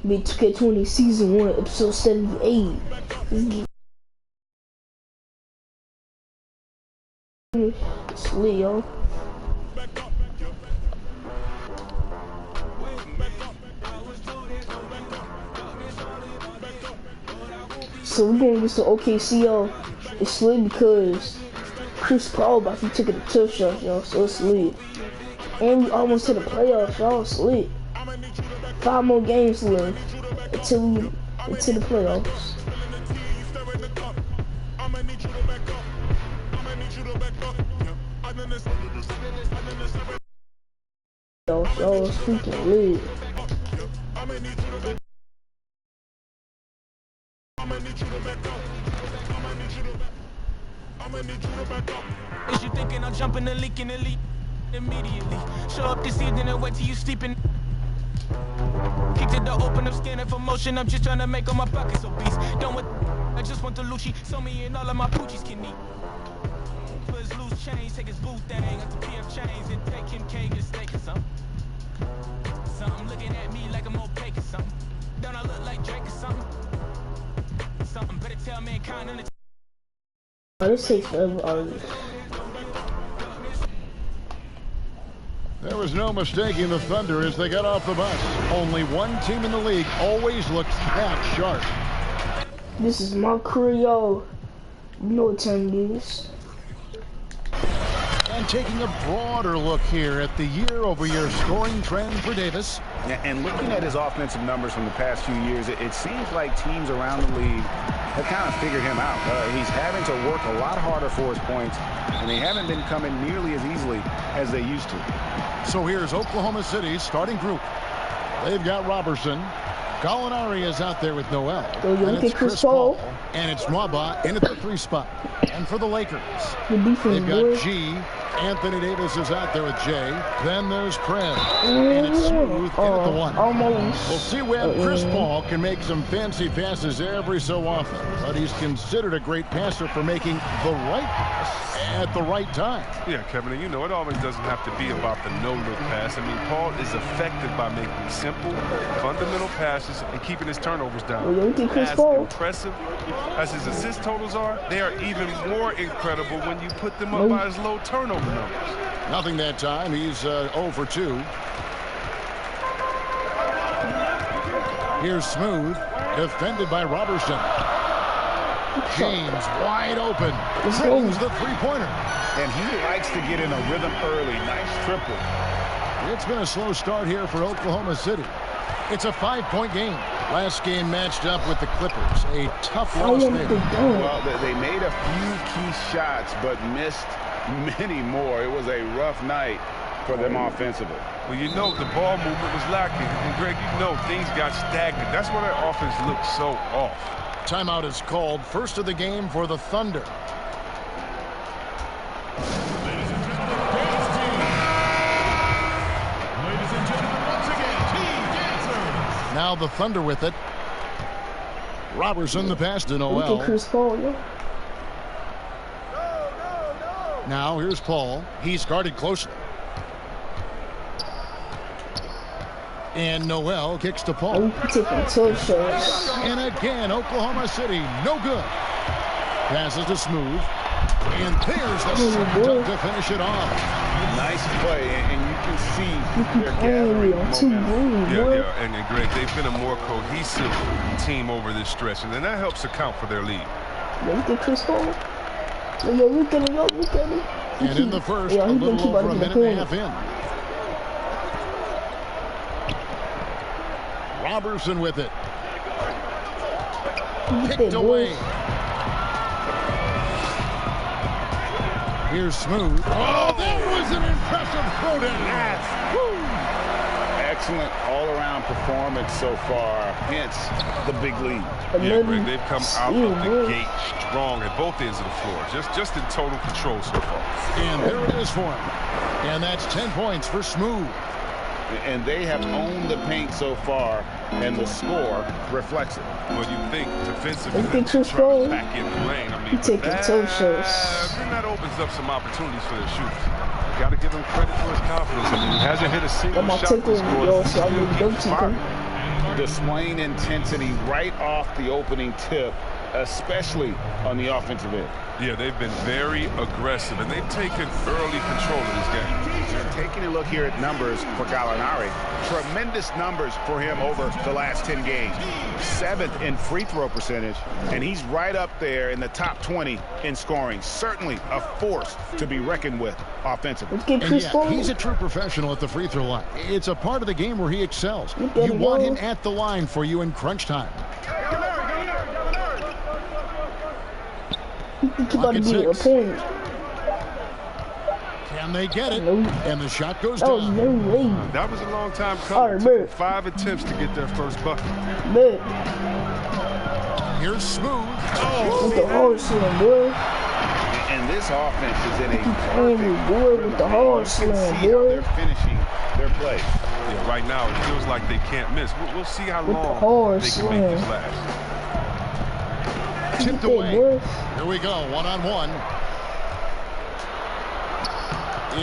Be 2K20 Season 1, Episode 78. It's lit, yo. So we're gonna get to OKC, yo. It's lit because Chris Paul about to take a touchdown, yo. So it's lit. And we almost hit the playoffs, y'all. It's lit. 5 more games left until the playoffs. Yo, it's freaking lit. Is you thinking I'm jumping the leak in the leak immediately? Show up this evening and wait till you sleeping. Kick to the open, I'm scanning for motion. I'm just trying to make all my pockets obese. Don't want, I just want the Lucci. So me and all of my poochies can eat. Put his loose chains, take his boot thing. Got the PF chains and take him K to steak or something. Something looking at me like I'm opaque or something. Don't I look like Drake or something? Something better tell mankind in the. This takes forever. There was no mistaking the Thunder as they got off the bus. Only one team in the league always looks that sharp. This is my career, yo. You know what time it is. And taking a broader look here at the year-over-year scoring trend for Davis. And looking at his offensive numbers from the past few years, it seems like teams around the league have kind of figured him out. He's having to work a lot harder for his points, and they haven't been coming nearly as easily as they used to. So here's Oklahoma City's starting group. They've got Robertson. Gallinari is out there with Noel. And it's Chris Paul. And it's Nwaba in at the 3 spot. And for the Lakers, they've got G. Anthony Davis is out there with Jay. Then there's Craig. And it's Smooth in at the 1. Almost. We'll see when Chris Paul can make some fancy passes every so often. But he's considered a great passer for making the right pass at the right time. Yeah, Kevin, and you know, it always doesn't have to be about the no-look pass. I mean, Paul is effective by making simple, fundamental passes and keeping his turnovers down. As impressive as his assist totals are, they are even more incredible when you put them up by his low turnover numbers. Nothing that time. He's 0 for 2. Here's Smooth, defended by Robertson. James wide open. Brings the 3-pointer. And he likes to get in a rhythm early. Nice triple. It's been a slow start here for Oklahoma City. It's a 5-point game. Last game matched up with the Clippers. A tough loss there. Well, they made a few key shots, but missed many more. It was a rough night for them offensively. Well, you know, the ball movement was lacking. And, Greg, you know, things got stagnant. That's why their offense looked so off. Timeout is called. First of the game for the Thunder. Now the Thunder with it. Robertson the pass to Noel. Chris Paul, yeah. Now here's Paul. He's guarded closely. And Noel kicks to Paul. And again, Oklahoma City, no good. Passes to Smooth. And there's the shot to finish it off. Nice play, and you can see they're gathering momentum. Yeah, and Greg, they've been a more cohesive team over this stretch, and then that helps account for their lead. Look at Chris Paul. Look at him. And in the first, a little over a minute and a half in. Robertson with it. Picked away. Here's Smooth. Oh, that was an impressive throw down. Excellent all-around performance so far, hence the big lead. Yeah, Greg, they've come out of the gate strong at both ends of the floor. Just in total control so far. And there it is for him. And that's 10 points for Smooth. And they have owned the paint so far, and the score reflects it. Well, you think defensively, back in the lane. I mean, then that opens up some opportunities for their shooters. Got to give him credit for his confidence. I mean, he hasn't hit a single shot this quarter. displaying intensity right off the opening tip, especially on the offensive end. Yeah, they've been very aggressive, and they've taken early control of this game. Taking a look here at numbers for Gallinari, tremendous numbers for him over the last 10 games. 7th in free throw percentage, and he's right up there in the top 20 in scoring. Certainly a force to be reckoned with offensively. And yeah, he's a true professional at the free throw line. It's a part of the game where he excels. You want him at the line for you in crunch time. About to be a point. Can they get it? And the shot goes down. No way. That was a long time coming. Took 5 attempts to get their first bucket. Here's Smooth. Oh, with the hard slam, boy. And this offense is in a perfect boy with the hard slam, boy. They're finishing their play. Yeah, right now it feels like they can't miss. We'll see how long they can make this last. Tipped away. Here we go, one-on-one.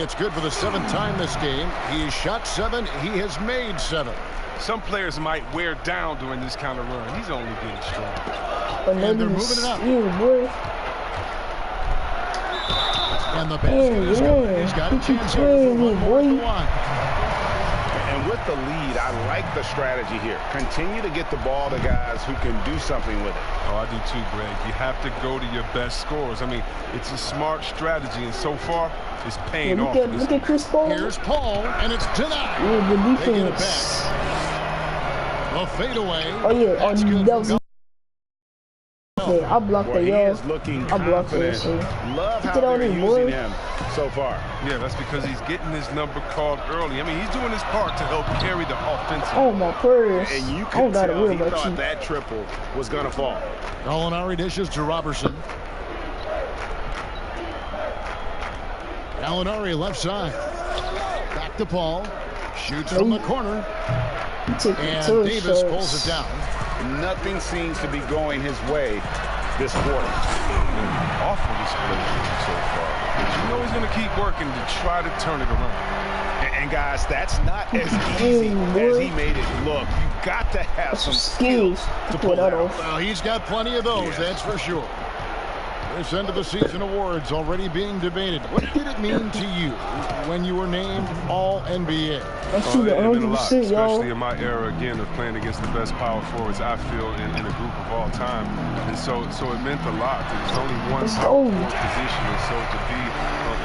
It's good for the 7th time this game. He has shot 7. He has made 7. Some players might wear down during this kind of run. He's only getting strong. And they're moving it up. And the basket is good. He's got a chance here for one more. And with the lead, I like the strategy here. Continue to get the ball to guys who can do something with it. Oh, I do too, Greg. You have to go to your best scorers. I mean, it's a smart strategy, and so far, it's paying off. Look at Chris Paul. Here's Paul, and it's denied. Yeah, the defense. They get it back. A fadeaway. Oh, yeah. That's good. That was I blocked that, yo. I blocked that. Love how they're using him so far. Yeah, that's because he's getting his number called early. I mean, he's doing his part to help carry the offensive. Oh, my prayers. And you can tell he thought that triple was going to fall. Gallinari dishes to Robertson. Gallinari left side. Back to Paul. Shoots from the corner. And Davis pulls it down. Nothing seems to be going his way this quarter. Awful display so far. But you know he's going to keep working to try to turn it around. And guys, that's not as easy as he made it look. You got to have some skills to pull that off. Well, he's got plenty of those, that's for sure. This end of the season awards already being debated. What did it mean to you when you were named All-NBA? It meant a lot, especially in my era, again, of playing against the best power forwards, I feel, in a group of all time. And so it meant a lot. There's only one power forward position, and so to be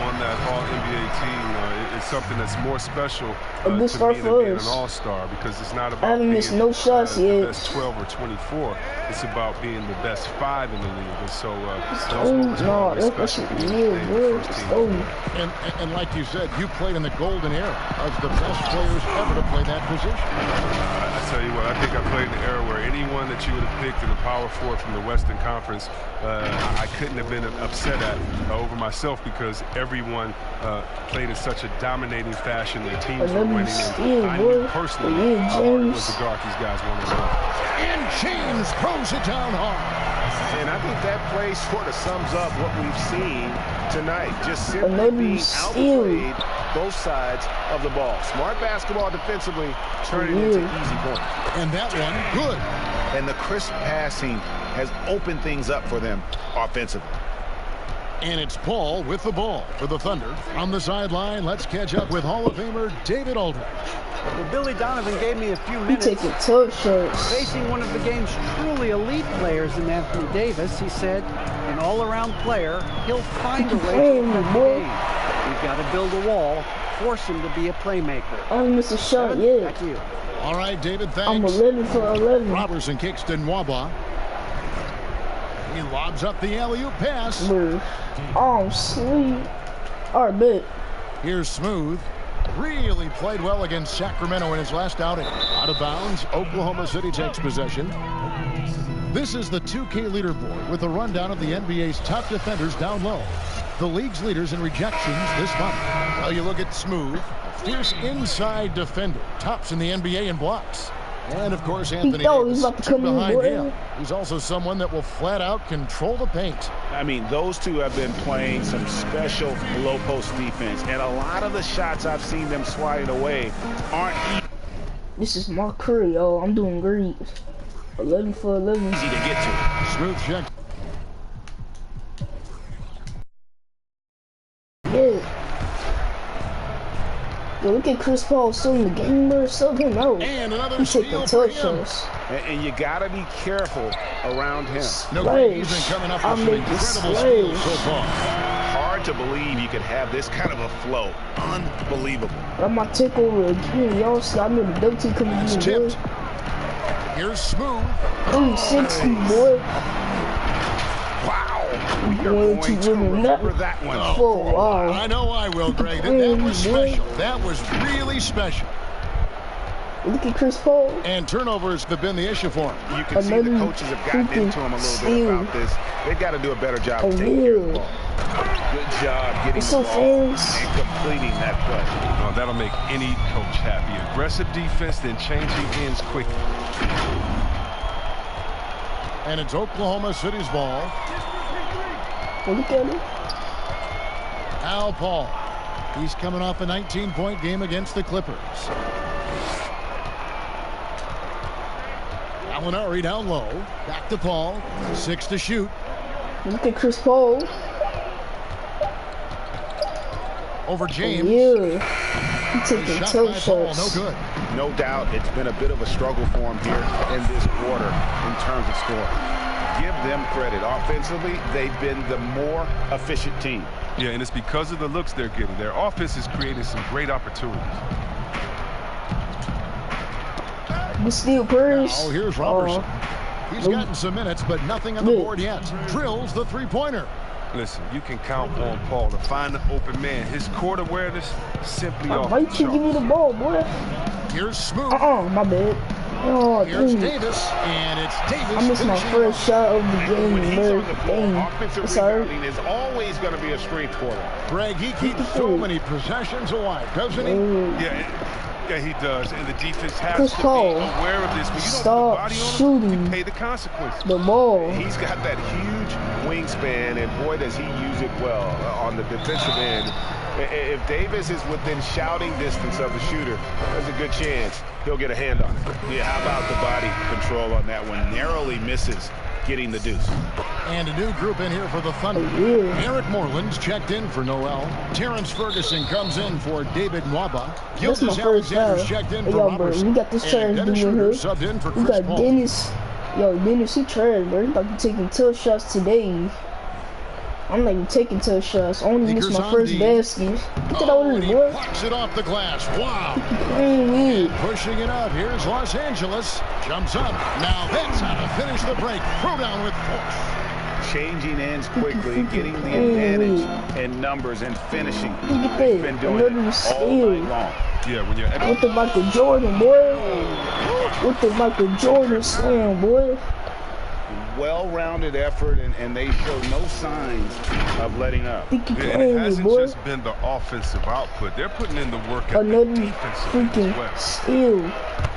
on that All-NBA team, it's something that's more special to me than being an All-Star, because it's not about being no shots the best 12 or 24. It's about being the best 5 in the league. And so and like you said, you played in the golden era of the best players ever to play that position. I tell you what, I think I played in the era where anyone that you would have picked in the power forward from the Western Conference, I couldn't have been upset at over myself, because everyone played in such a dominating fashion. Their teams were winning, and I knew personally how hard it was to guard these guys one-on-one. And James throws it down hard. And I think that play sort of sums up what we've seen tonight. Just simply being outplayed both sides of the ball. Smart basketball defensively, turning into easy points. And that one, good. And the crisp passing has opened things up for them offensively. And it's Paul with the ball for the Thunder. On the sideline, let's catch up with Hall of Famer David Aldridge. Well, Billy Donovan gave me a few minutes. Taking tough shots. Facing one of the game's truly elite players in Anthony Davis, he said, an all-around player, he'll find a way to win the game. We've got to build a wall, force him to be a playmaker. I don't miss a shot yet. Back to you. All right, David, thanks. I'm 11 for 11. Robertson kicks to Nwaba. He lobs up the alley-oop pass. Oh, sweet. All right, bet. Here's Smooth. Really played well against Sacramento in his last outing. Out of bounds, Oklahoma City takes possession. This is the 2K leaderboard with a rundown of the NBA's top defenders down low. The league's leaders in rejections this month. Well, you look at Smooth, fierce inside defender, tops in the NBA in blocks. And, of course, Anthony Davis, two behind him. He's also someone that will flat-out control the paint. I mean, those two have been playing some special low-post defense, and a lot of the shots I've seen them swatting away aren't easy. This is my career, yo. I'm doing great. 11 for 11. Easy to get to. Smooth check. Yeah. Yo, look at Chris Paul still in the game, bro. Sub him out. And another He's taking steal for touchdowns. And you gotta be careful around him. No, Greg, he's been coming up with some incredible skills so far. Hard to believe you could have this kind of a flow. Unbelievable. I'm gonna take over again, y'all. See, I know the dunk team coming in, boy. Here's Smooth. 360, boy. Wow. We are going to remember that one. Oh, wow. I know I will, Greg. That was special. That was really special. Look at Chris Paul. And turnovers have been the issue for him. You can see the coaches have gotten into him a little bit about this. They've got to do a better job of taking care of the ball. Good job getting the ball and completing that play. Oh, that'll make any coach happy. Aggressive defense, then changing ends quickly. And it's Oklahoma City's ball. Look at him. Al Paul. He's coming off a 19-point game against the Clippers. Gallinari down low. Back to Paul. 6 to shoot. Look at Chris Paul. Over James. Yeah. He's taking toe shots. No good. No doubt it's been a bit of a struggle for him here in this quarter in terms of scoring. Give them credit. Offensively, they've been the more efficient team. Yeah, and it's because of the looks they're getting. Their offense is creating some great opportunities. The steal first. Oh, here's Robertson. He's gotten some minutes, but nothing on the board yet. Drills the three-pointer. Listen, you can count on Paul to find the open man. His court awareness simply off Why the you keep giving me the ball, boy? Here's Smooth. My bad. Oh, here's dang. Davis, and it's Davis. I missed my first shot of the game, When he's on the floor, dang. offensive Sorry. rebounding is always going to be a strength for them. Greg, he keeps so many possessions alive, doesn't he? Yeah, he does. And the defense has Chris to Paul, be aware of this. When you don't stop put the body on shooting him, you pay the consequences. the ball. He's got that huge wingspan, and boy, does he use it well on the defensive end. If Davis is within shouting distance of the shooter, there's a good chance he'll get a hand on it. Yeah, how about the body control on that one? Narrowly misses getting the deuce. And a new group in here for the Thunder. Eric Moreland's checked in for Noel. Terrence Ferguson comes in for David Nwaba. Gildas Alexander's checked in for Robertson. We got this trash Dennis dude Schroeder here. subbed in for We Chris got Paul. Dennis. Yo, Dennis, he trash, bro. He about to taking toe shots today. I'm not even taking toe shots. I only missed my first basket. Look at all this, boy. Knocks it off the glass. Wow. Pushing it up. Here's Los Angeles. Jumps up. Now that's how to finish the break. Throw down with force. Changing ends quickly, getting the advantage in numbers and finishing. Look They've at been that. doing it Another all steal. night long. Yeah, when you're With the Michael Jordan, boy. With the Michael Jordan slam, boy. Well-rounded effort, and they show no signs of letting up. Think you and it playing hasn't me, boy. just been the offensive output. They're putting in the work at the Another defensive freaking as well. steal.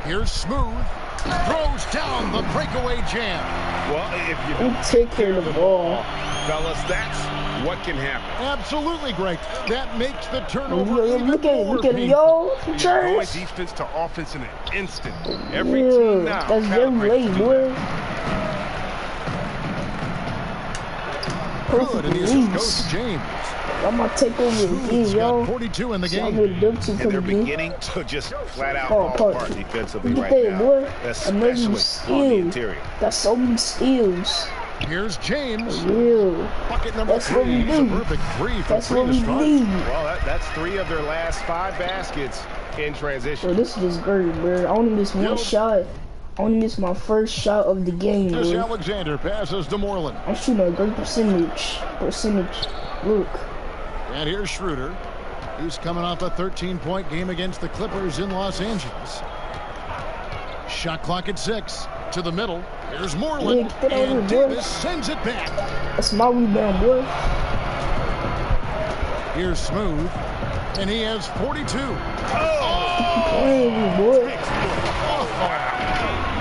Here's Smooth. Throws down the breakaway jam. Well, if you We take care of the ball. fellas, that's what can happen. Absolutely great. That makes the turnover Yo, even look at it, more look at it, painful. yo. Going Trash. defense to offense in an instant. Every team Yeah, now that's very calibrates late, to do boy. that. Good, and the assist goes to James. I'm gonna take over again, Smooth's got yo. 42 in the See, I'm game. with dunk team And they're coming in. beginning to just flat out Oh, fall part. apart defensively Look right at that, now, boy. especially Another on the steal. interior. Got so many steals. Here's James. Yeah. Bucket number That's what 3. we He's a do. perfect 3 for That's 3 what to we start. need. Well, that's 3 of their last 5 baskets in transition. Bro, this is just great, bro. I only missed one shot. I only missed my first shot of the game, This bro. Alexander passes to Moreland. I'm shooting a great percentage. Look. And here's Schroeder. He's coming off a 13-point game against the Clippers in Los Angeles. Shot clock at 6. To the middle. Here's Moreland. Yeah, get over And here, boy. Davis sends it back. That's my rebound, boy. Here's Smooth. And he has 42. Dang, boy.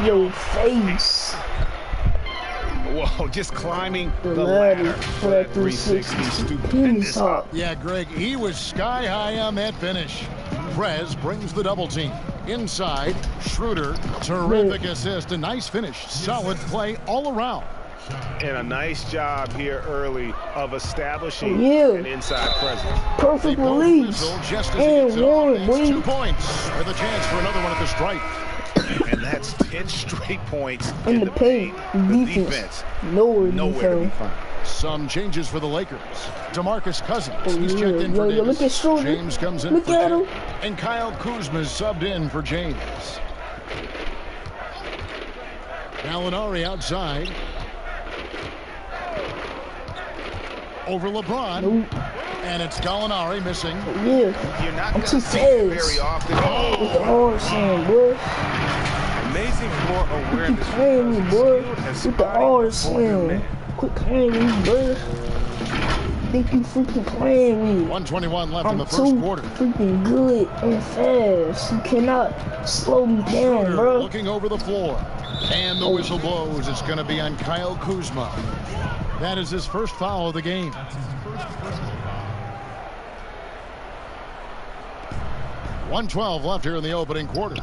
Yo, face. Whoa, just climbing The the ladder ladder for that 360. Stupendous hop. Yeah, Greg, he was sky high on that finish. Prez brings the double team. Inside, Schroeder, terrific assist, a nice finish, solid play all around. And a nice job here early of establishing an inside presence. Perfect release. And 2 points with a chance for another one at the stripe. And that's 10 straight points in the paint. The defense. Nowhere to be found. Some changes for the Lakers. DeMarcus Cousins, he's checked in for Davis. Look at Schroeder. James comes in for him. And Kyle Kuzma is subbed in for James. Gallinari outside. Over LeBron. And it's Gallinari missing. You're not going to see it very often. With the hard sand, boy. Amazing floor awareness. Quit playing me, boy. With the hard sand. Quit playing me, boy. Think you freaking playing me. 1:21 left in the first quarter. Freaking good and fast. You cannot slow me down, bro. Looking over the floor. And the whistle blows. It's going to be on Kyle Kuzma. That is his first foul of the game. .112 left here in the opening quarter.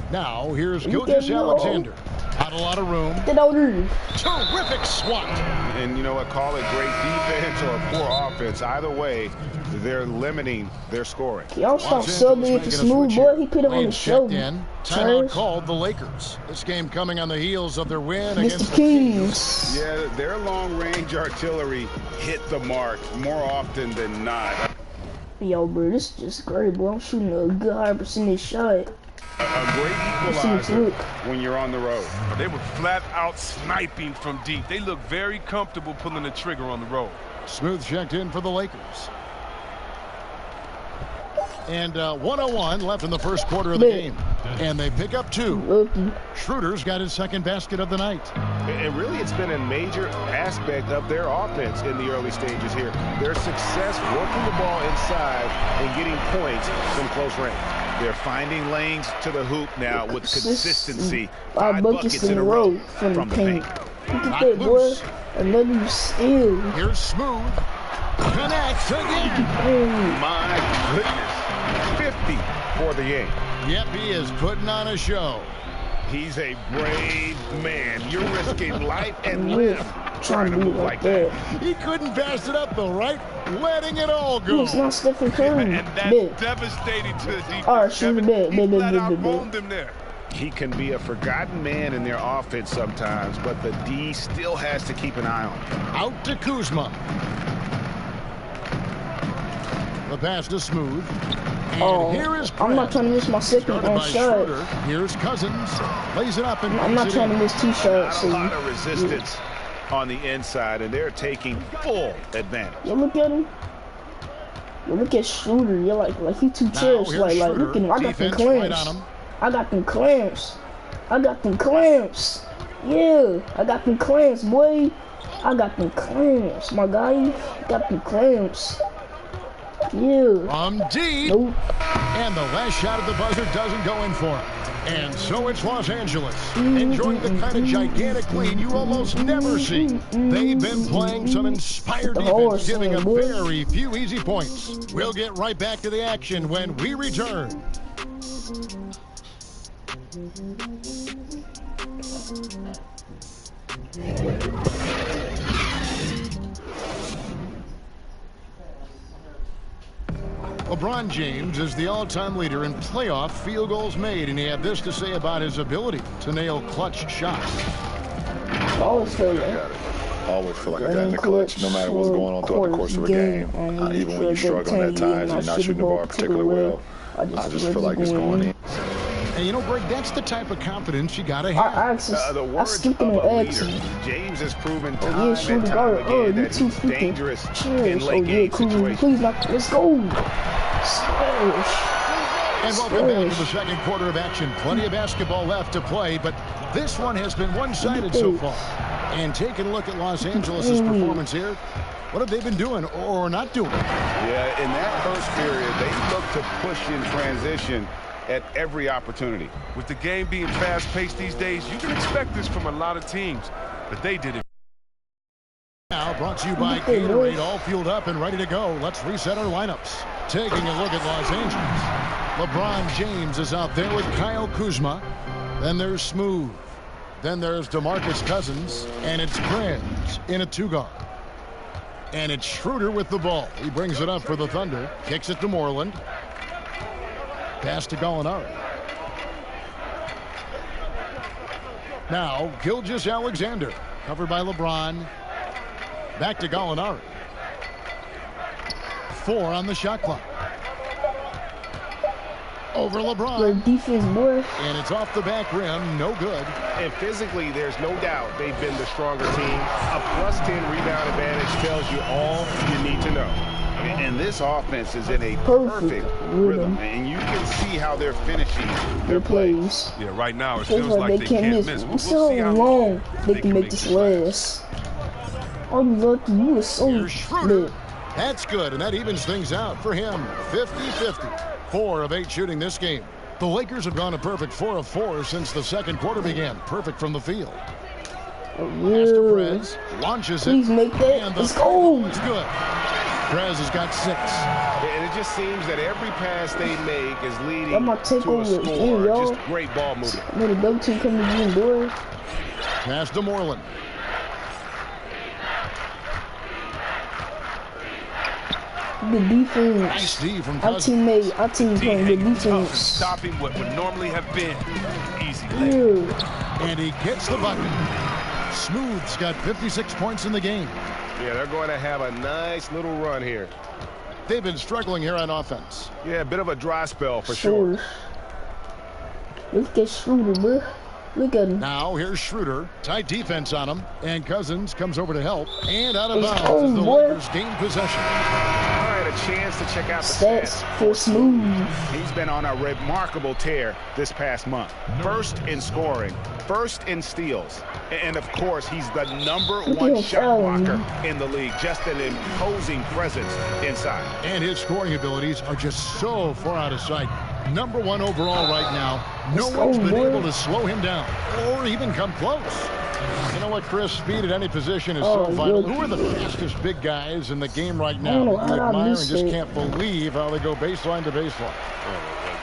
Now, here's Gilgeous-Alexander. Had a lot of room. Terrific swat. And you know what? Call it great defense or poor offense. Either way, they're limiting their scoring. Y'all stop subbing for Smooth, boy. He put it on the show. Timeout called the Lakers. This game coming on the heels of their win against the Kings. Yeah, their long-range artillery hit the mark more often than not. Yo, bro, this is just great, bro. I'm shooting a good high percentage shot. A great equalizer when you're on the road. They were flat out sniping from deep. They look very comfortable pulling the trigger on the road. Smooth checked in for the Lakers. And 1:01 left in the first quarter of the game. And they pick up 2. Schroeder's got his second basket of the night. And really, it's been a major aspect of their offense in the early stages here. Their success working the ball inside and getting points from close range. They're finding lanes to the hoop now with consistency. 5 buckets in a row from the paint. Look at that, boy. Another steal. Here's Smooth. Connects again. My goodness. 50 for the game. Yep, he is putting on a show. He's a brave man. You're risking life and limb trying to move like that. He couldn't pass it up, though, right? Letting it all go. It's not Stephen Curry. And that's devastating to the defense. All right, shoot the bed. He flat out roamed him there. He can be a forgotten man in their offense sometimes, but the D still has to keep an eye on him. Out to Kuzma. The pass to Smooth. And here is I'm not trying to miss my second shot. Here's Cousins. Lays it up and I'm not trying to miss 2 shots. A lot of resistance on the inside, and they're taking full advantage. You look at him. You look at Schroeder. You're like he too cherished. Like look at him. I got them clamps. I got them clamps. I got them clamps. Yeah, I got them clamps, boy. I got them clamps, my guy. Got them clamps. Yeah. From deep. Nope. And the last shot at the buzzer doesn't go in for him. And so it's Los Angeles, enjoying the kind of gigantic lead you almost never see. They've been playing some inspired defense, giving up very few easy points. We'll get right back to the action when we return. LeBron James is the all-time leader in playoff field goals made, and he had this to say about his ability to nail clutch shots. Always feel like I got in the clutch, no matter what's going on throughout the course of a game. Even when you're struggling at times and you're not shooting the ball particularly well, I just feel like it's going in. And you know, Greg, that's the type of confidence you gotta have. The words of a leader. James has proven time and time again that he's dangerous in late game situations. Please, let's go. And welcome back to the second quarter of action. Plenty of basketball left to play, but this one has been one-sided so far. And taking a look at Los Angeles' performance here, what have they been doing or not doing? Yeah, in that first period, they looked to push in transition at every opportunity. With the game being fast-paced these days, you can expect this from a lot of teams, but they did it. Now brought to you by Gatorade, all fueled up and ready to go. Let's reset our lineups. Taking a look at Los Angeles. LeBron James is out there with Kyle Kuzma. Then there's Smooth. Then there's DeMarcus Cousins. And it's Krez in a 2-guard. And it's Schroeder with the ball. He brings it up for the Thunder. Kicks it to Moreland. Pass to Gallinari. Now, Gilgeous-Alexander. Covered by LeBron. Back to Gallinari. 4 on the shot clock. Over LeBron. Their defense, boy. And it's off the back rim. No good. And physically, there's no doubt they've been the stronger team. A +10 rebound advantage tells you all you need to know. And this offense is in a perfect rhythm. And you can see how they're finishing their plays. Yeah, right now it feels like they can't miss. We'll see how long they can make this last. Oh, lucky you were so lit. That's good, and that evens things out for him. 50-50. 4 of 8 shooting this game. The Lakers have gone a perfect 4 of 4 since the second quarter began. Perfect from the field. Master Krez launches it. Please make that. Let's go. It's good. Krez has got 6. And it just seems that every pass they make is leading to a score. Just great ball movement. Let a double team come in, boy. Pass to Moreland. Good defense. Nice D from our team playing good defense. Stopping what would normally have been easy. And he gets the bucket. Smooth's got 56 points in the game. Yeah, they're going to have a nice little run here. They've been struggling here on offense. Yeah, a bit of a dry spell for sure. Look at Schroeder, bro. Look at him. Now here's Schroeder. Tight defense on him. And Cousins comes over to help. And out of bounds as the Lakers gain possession. All right, a chance to check out the stats for Smooth. He's been on a remarkable tear this past month. First in scoring, first in steals. And, of course, he's the #1 shot blocker in the league. Just an imposing presence inside. And his scoring abilities are just so far out of sight. #1 overall right now. No one's been able to slow him down or even come close. You know what, Chris? Speed at any position is so vital. Who are the fastest big guys in the game right now? You admire and just can't believe how they go baseline to baseline.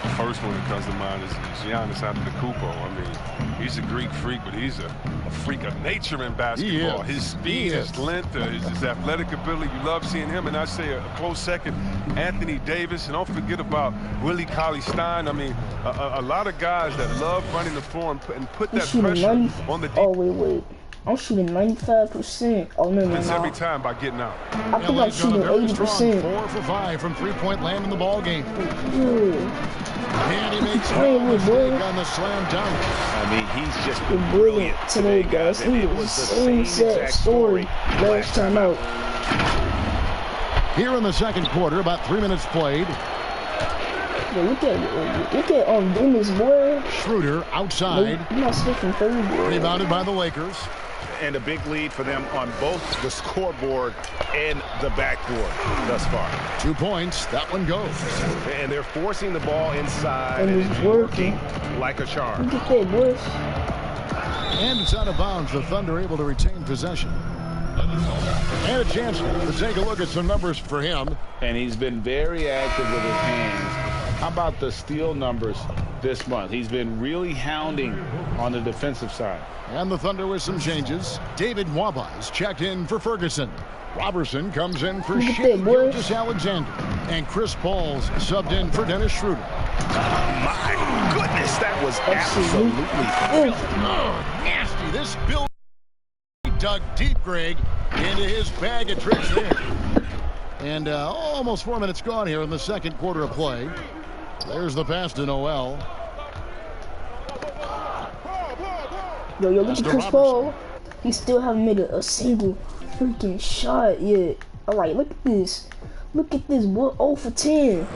The first one that comes to mind is Giannis Antetokounmpo. I mean, he's a Greek freak, but he's a freak of nature in basketball. His speed, his length, his athletic ability. You love seeing him. And I say a close second, Anthony Davis. And don't forget about Willie Cauley-Stein. I mean, a lot of guys that love running the floor and put that pressure on the defense. Oh, wait. I'm shooting 95%. Oh, no. It's every time by getting out. I think I'm shooting 80%. 4 for 5 from three-point land in the ball game. And he makes no mistake on the slam dunk. I mean, he's just been brilliant today, guys. It was the same exact story last time out. Here in the second quarter, about 3 minutes played. Look at Dennis, boy. Schroeder outside. He's not switching third, boy. Rebounded by the Lakers. And a big lead for them on both the scoreboard and the backboard thus far. 2 points. That one goes. And they're forcing the ball inside, and it's working like a charm. Look at that, boys. And it's out of bounds. The Thunder able to retain possession. And a chance to take a look at some numbers for him. And he's been very active with his hands. How about the steal numbers this month? He's been really hounding on the defensive side. And the Thunder with some changes. David Nwaba is checked in for Ferguson. Robertson comes in for Shai Gilgeous-Alexander. And Chris Paul's subbed in for Dennis Schroeder. My goodness, that was absolutely nasty. This Bill dug deep, Greg, into his bag of tricks there. And almost 4 minutes gone here in the second quarter of play. There's the pass to Noel. Yo, look at Chris Paul. He still haven't made a single freaking shot yet. All right, look at this. Look at this, boy. 0 for 10.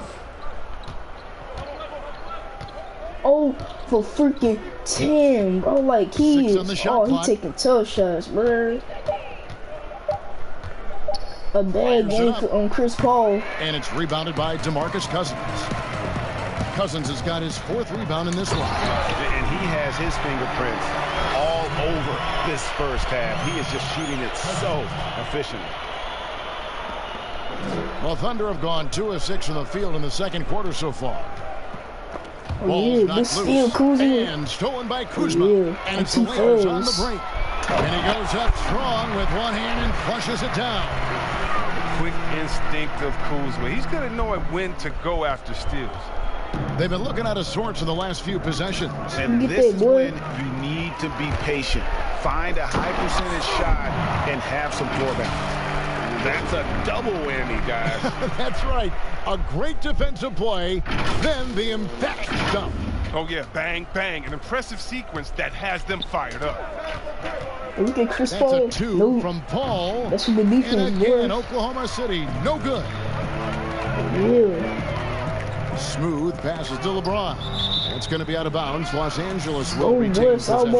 0 for freaking 10, bro. Like, he is. He's taking tough shots, bro. A bad game on Chris Paul. And it's rebounded by DeMarcus Cousins. Cousins has got his 4th rebound in this one. And he has his fingerprints all over this first half. He is just shooting it so efficiently. Well, Thunder have gone 2 of 6 from the field in the second quarter so far. Ball's knocked loose and stolen by Kuzma. And it's the Lakers on the break. And he goes up strong with one hand and flushes it down. Quick instinct of Kuzma. He's going to know when to go after steals. They've been looking out of sorts in the last few possessions. And this is when you need to be patient. Find a high percentage shot and have some floor balance. That's a double whammy, guys. That's right. A great defensive play, then the emphatic dump. Oh, yeah, bang, bang. An impressive sequence that has them fired up. Look at Chris Paul. That's a 2 from Paul. That's what the defense and again, Oklahoma City, no good. Yeah. Smooth passes to LeBron. It's going to be out of bounds. Los Angeles will retain possession.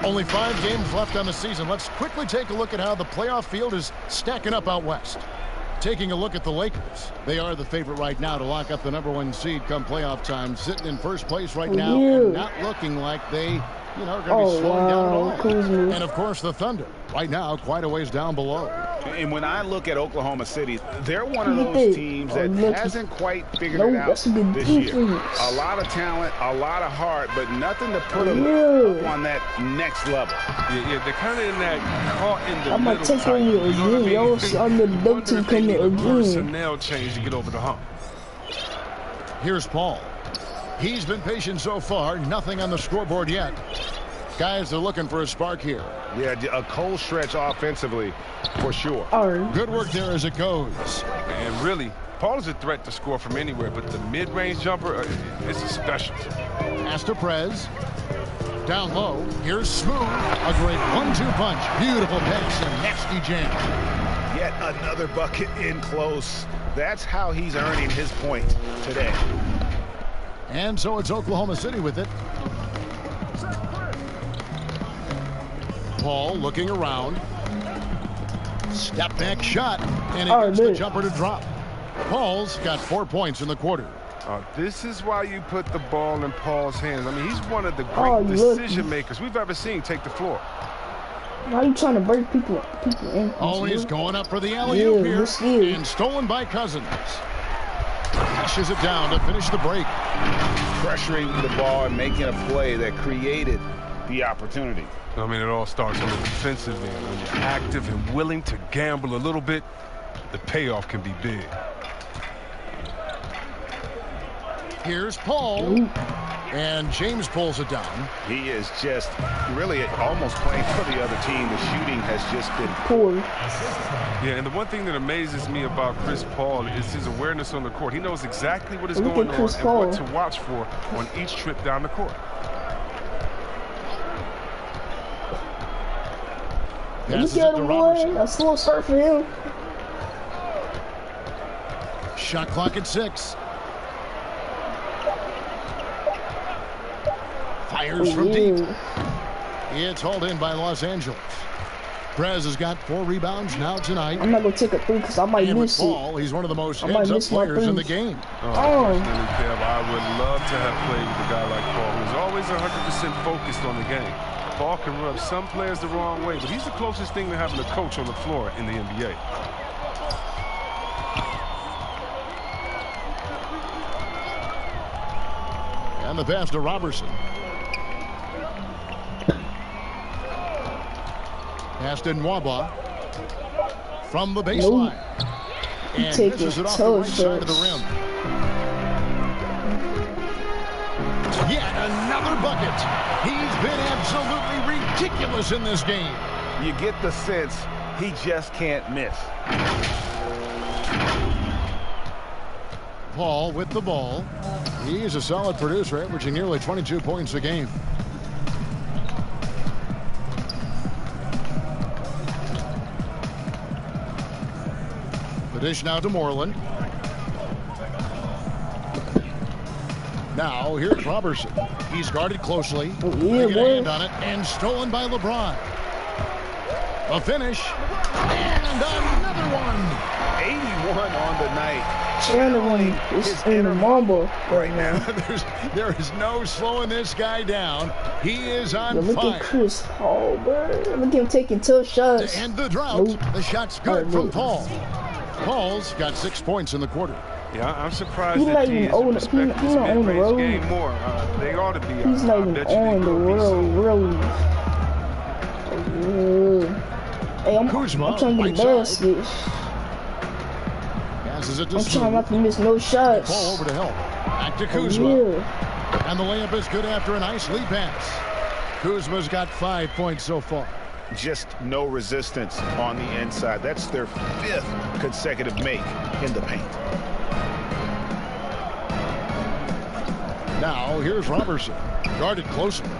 Only 5 games left on the season. Let's quickly take a look at how the playoff field is stacking up out west. Taking a look at the Lakers. They are the favorite right now to lock up the #1 seed come playoff time. Sitting in first place right now. And not looking like they, are going to be slowing down at all. And, of course, the Thunder. Right now, quite a ways down below. And when I look at Oklahoma City, they're one of those teams that hasn't quite figured it out this year. A lot of talent, a lot of heart, but nothing to put them up on that next level. Yeah, they're kind of in that caught in the middle. I'm going to take on you again. Y'all on the double team coming again. Personnel change to get over the hump. Here's Paul. He's been patient so far. Nothing on the scoreboard yet. Guys, they're looking for a spark here. Yeah, a cold stretch offensively, for sure. Good work there as it goes. And really, Paul is a threat to score from anywhere, but the mid-range jumper is a special. Pass to Prez. Down low. Here's Smooth. A great 1-2 punch. Beautiful pass and nasty jam. Yet another bucket in close. That's how he's earning his point today. And so it's Oklahoma City with it. Paul looking around. Step back shot. And he gets the jumper to drop. Paul's got 4 points in the quarter. This is why you put the ball in Paul's hands. I mean, he's one of the great decision makers we've ever seen take the floor. Why are you trying to break people in? Oh, he's going up for the alley-oop here. And stolen by Cousins. Pushes it down to finish the break. Pressuring the ball and making a play that created the opportunity. I mean, it all starts on the defensive end. When you're active and willing to gamble a little bit, the payoff can be big. Here's Paul. And James pulls it down. He is just really almost playing for the other team. The shooting has just been poor. Yeah, and the one thing that amazes me about Chris Paul is his awareness on the court. He knows exactly what is going on and what to watch for on each trip down the court. Look at him, boy. A slow start for him. Shot clock at 6. Fires from deep. It's hauled in by Los Angeles. Prez has got 4 rebounds now tonight. I'm not going to take a 3 because I might miss Paul, he's one of the most heads-up players in the game. I would love to have played with a guy like Paul, who's always 100% focused on the game. Paul can rub some players the wrong way, but he's the closest thing to having a coach on the floor in the NBA. And the pass to Robertson. Pass to Nwaba from the baseline. And misses it off the right side of the rim. Yet another bucket. He's been absolutely ridiculous in this game. You get the sense he just can't miss. Paul with the ball. He is a solid producer, averaging nearly 22 points a game. The dish now to Moreland. Now here's Robertson. He's guarded closely. Taking a hand on it and stolen by LeBron. A finish and another one. 81 on the night. Channeling is in the mumble right now. there is no slowing this guy down. He is on fire. Look at Chris Paul, bro. Look at him taking tough shots. To end the drought, Nope. the shot's good from Paul. Paul's got 6 points in the quarter. Yeah, I'm surprised He's that not G even isn't on. respecting He's this not on the mid-range road. game more. They ought to be. He's not even on the road. Hey, I'm Kuzma, trying to right get a basket. Passes it to I'm Smooth. trying not to miss no shots. Paul over to help. Back to Kuzma. Yeah. And the layup is good after a nice lead pass. Kuzma's got 5 points so far. Just no resistance on the inside. That's their 5th consecutive make in the paint. Now, here's Robertson. Guarded closely.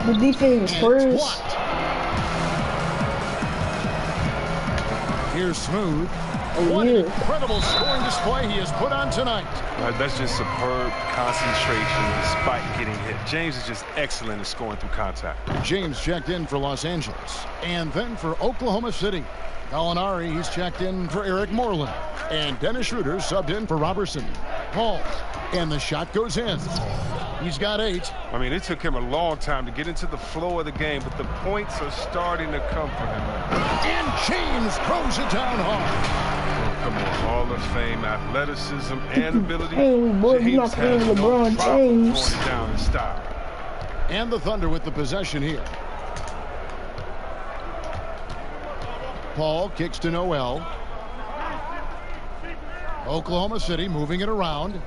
The defense first. Here's Smooth. What an incredible scoring display he has put on tonight. That's just superb concentration despite getting hit. James is just excellent at scoring through contact. James checked in for Los Angeles. And then for Oklahoma City. Gallinari, he's checked in for Eric Moreland. And Dennis Schroeder subbed in for Robertson. Paul. And the shot goes in. He's got 8. I mean, it took him a long time to get into the flow of the game, but the points are starting to come for him. And James throws it down hard. Come on, Hall of Fame athleticism and ability. Hey, boy, you're not playing LeBron James. Throwing it down in style. And the Thunder with the possession here. Paul kicks to Noel. Oklahoma City moving it around.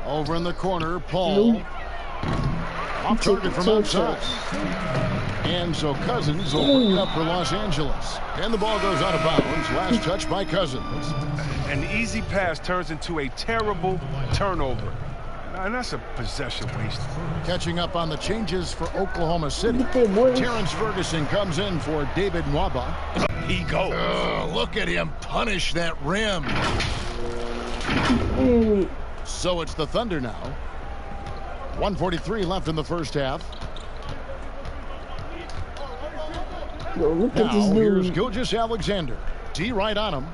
Over in the corner, Paul. Off target from outside. And so Cousins will bring it up for Los Angeles. And the ball goes out of bounds. Last touch by Cousins. An easy pass turns into a terrible turnover. And that's a possession waste. Catching up on the changes for Oklahoma City. Boy. Terrence Ferguson comes in for David Nwaba. He goes. Look at him punish that rim. So it's the Thunder now. 1:43 left in the first half. Yo, look now at this dude. Here's Gilgeous-Alexander. D right on him.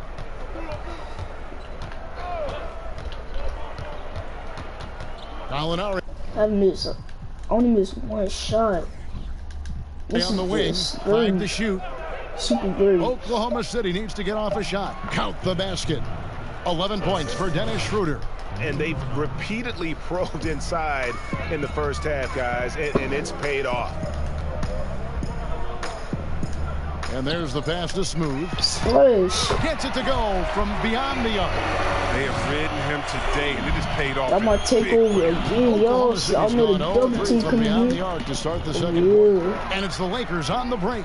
Gallinari. I only missed one shot. This on the wing. 5 to shoot. Super great. Oklahoma City needs to get off a shot. Count the basket. 11 points for Dennis Schroeder. And they've repeatedly probed inside in the first half, guys, and it's paid off. And there's the pass to Smooth. Splash. Gets it to go from beyond the arc. They have ridden him today, and it has paid off. That might take over again, yo. I know the double team coming beyond in. the arc to start the second quarter. And it's the Lakers on the break.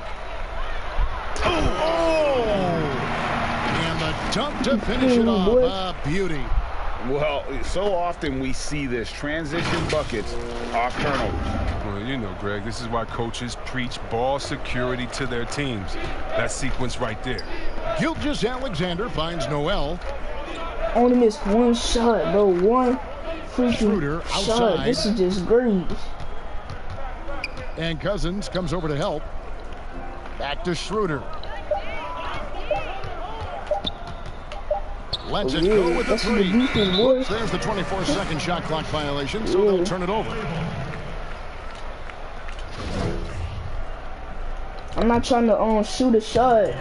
Oh! And the dunk to finish it off. Beauty. Well, so often we see this transition buckets off turnovers. Well, you know, Greg, this is why coaches preach ball security to their teams. That sequence right there. Gilgeous-Alexander finds Noel. Only missed one shot, bro. One freaking Schroeder shot. outside. This is just great. And Cousins comes over to help. Back to Schroeder. Lets it go with the 3. There's the 24-second shot clock violation, so they'll turn it over. I'm not trying to shoot a shot.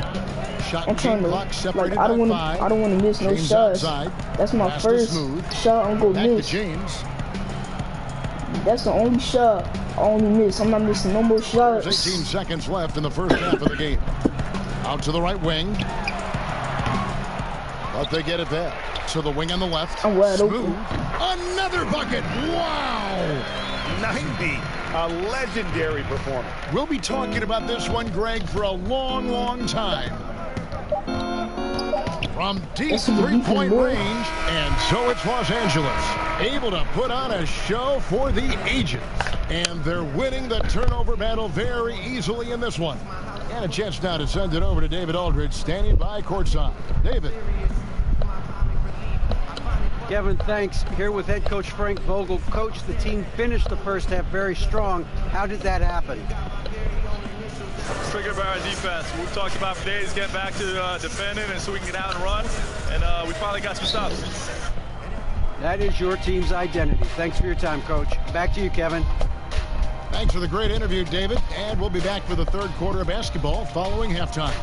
Shot I'm trying to clock separated I don't by want 5. I don't want to miss no James shots. outside. That's my Pass to first Smooth. shot I'm gonna Back miss. to James. That's the only shot I only miss. I'm not missing no more shots. There's 18 seconds left in the first half of the game. Out to the right wing. But they get it back. To the wing on the left. I'm wide Smooth. open. Another bucket. Wow. 90. A legendary performance. We'll be talking about this one, Greg, for a long, long time. From deep three-point range, and so it's Los Angeles, able to put on a show for the ages. And they're winning the turnover battle very easily in this one. And a chance now to send it over to David Aldridge, standing by courtside. David. Kevin, thanks. Here with head coach Frank Vogel. Coach, the team finished the first half very strong. How did that happen? Figure about our defense. We've talked about for days, get back to defending and so we can get out and run. And we finally got some stops. That is your team's identity. Thanks for your time, Coach. Back to you, Kevin. Thanks for the great interview, David. And we'll be back for the third quarter of basketball following halftime.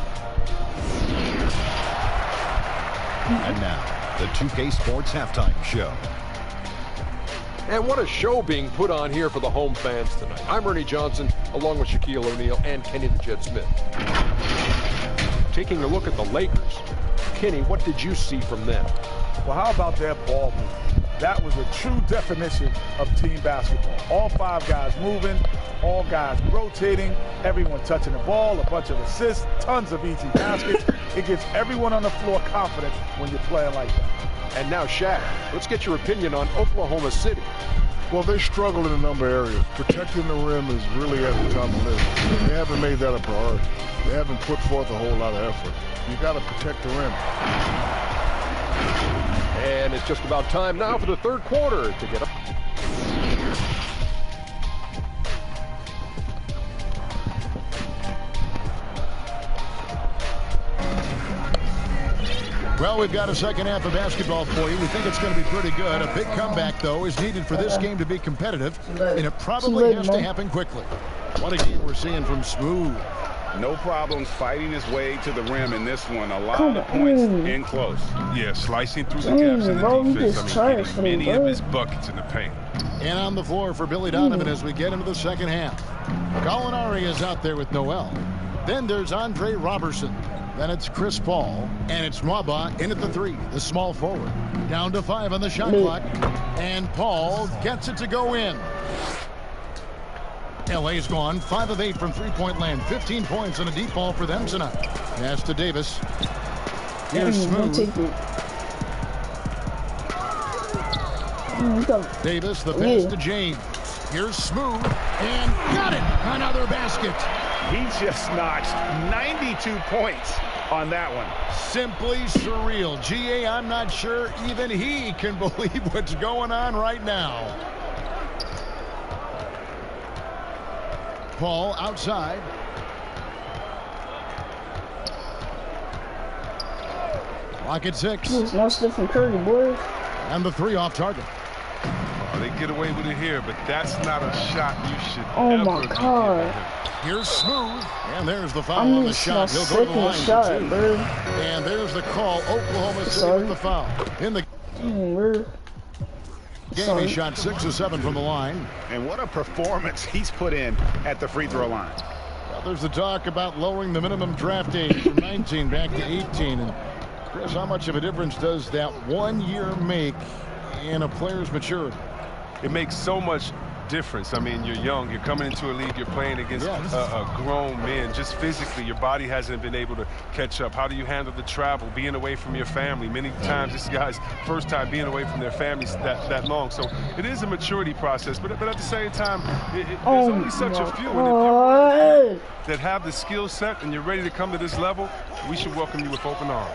And now, the 2K Sports Halftime Show. And what a show being put on here for the home fans tonight. I'm Ernie Johnson, along with Shaquille O'Neal and Kenny the Jet Smith. Taking a look at the Lakers. Kenny, what did you see from them? Well, how about that ball movement? That was a true definition of team basketball. All 5 guys moving, all guys rotating, everyone touching the ball, a bunch of assists, tons of easy baskets. It gives everyone on the floor confidence when you're playing like that. And now, Shaq, let's get your opinion on Oklahoma City. Well, they struggle in a number of areas. Protecting the rim is really at the top of the list. They haven't made that a priority. They haven't put forth a whole lot of effort. You got to protect the rim. And it's just about time now for the third quarter to get up. Well, we've got a second half of basketball for you. We think it's going to be pretty good. A big comeback, though, is needed for this game to be competitive, and it probably has to happen quickly. What a game we're seeing from Smooth. No problems fighting his way to the rim in this one. A lot of points in close. Yeah, slicing through the gaps in the defense. I mean, getting many of his buckets in the paint. And on the floor for Billy Donovan as we get into the second half. Gallinari is out there with Noel. Then there's Andre Robertson. Then it's Chris Paul. And it's Mwaba in at the 3, the small forward. Down to 5 on the shot clock. And Paul gets it to go in. LA's gone 5 of 8 from three-point land. 15 points and a deep ball for them tonight. Pass to Davis. Here's Smooth. Davis, the pass to James. Here's Smooth. And got it. Another basket. He just notched 92 points on that one. Simply surreal. GA, I'm not sure even he can believe what's going on right now. Paul outside. Clock at 6. It's no stuff from Curry, boy. And the 3 off target. Oh, they get away with it here, but that's not a shot you should ever my God. Here's Smooth. And there's the foul on the shot. He'll go to the line for 2. Bro. And there's the call. Oklahoma City with the foul. In the game, he shot 6 of 7 from the line. And what a performance he's put in at the free throw line. Well, there's the talk about lowering the minimum draft age from 19 back to 18. And Chris, how much of a difference does that 1 year make in a player's maturity? It makes so much difference. I mean, you're young, you're coming into a league, you're playing against a grown man. Just physically, your body hasn't been able to catch up. How do you handle the travel, being away from your family? Many times, this guy's first time being away from their families that long. So it is a maturity process, but at the same time, there's only such a few. And if you're that have the skill set and you're ready to come to this level, we should welcome you with open arms.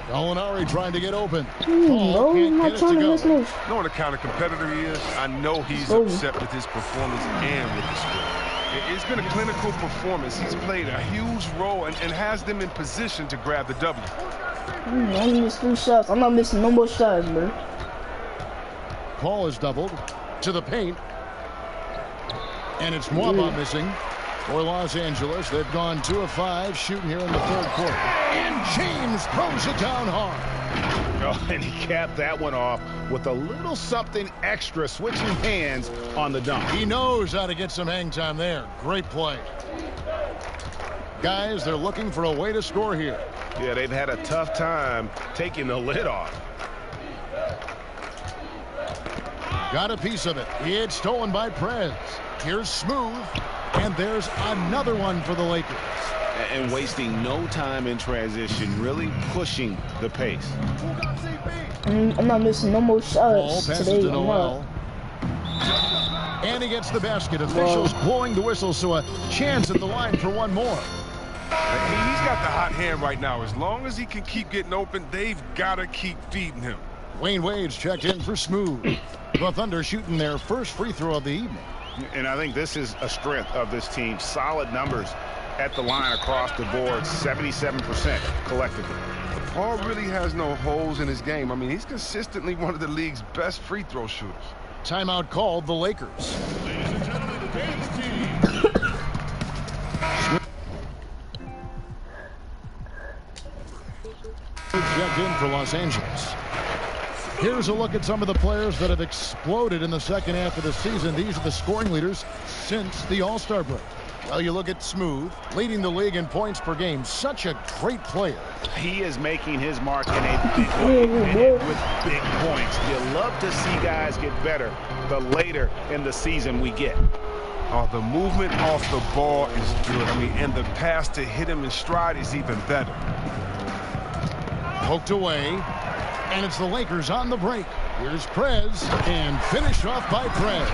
Gallinari trying to get open. Paul can't get it to go. Knowing the kind of competitor he is, I know he's upset with his performance and with the score. It's been a clinical performance. He's played a huge role and has them in position to grab the W. I only missed 3 shots. I'm not missing no more shots, bro. Paul is doubled to the paint. And it's Mwaba missing for Los Angeles. They've gone 2 of 5 shooting here in the third quarter. And James throws it down hard. Oh, and he capped that one off with a little something extra, switching hands on the dunk. He knows how to get some hang time there. Great play. Guys, they're looking for a way to score here. Yeah, they've had a tough time taking the lid off. Got a piece of it. It's stolen by Prez. Here's Smooth. And there's another one for the Lakers. And wasting no time in transition, really pushing the pace. I'm not missing no more shots today. To Noel. And he gets the basket. Officials blowing the whistle, so a chance at the line for one more. He's got the hot hand right now. As long as he can keep getting open, they've got to keep feeding him. Wayne Wade's checked in for Smooth. The Thunder shooting their first free throw of the evening. And I think this is a strength of this team. Solid numbers at the line across the board, 77% collectively. Paul really has no holes in his game. I mean, he's consistently one of the league's best free throw shooters. Timeout called the Lakers. Ladies and gentlemen, the Davis team. Checked in for Los Angeles. Here's a look at some of the players that have exploded in the second half of the season. These are the scoring leaders since the All-Star break. Well, you look at Smooth, leading the league in points per game. Such a great player. He is making his mark in a big way with big points. You love to see guys get better the later in the season we get. Oh, the movement off the ball is good. I mean, and the pass to hit him in stride is even better. Poked away, and it's the Lakers on the break. Here's Prez, and finish off by Prez.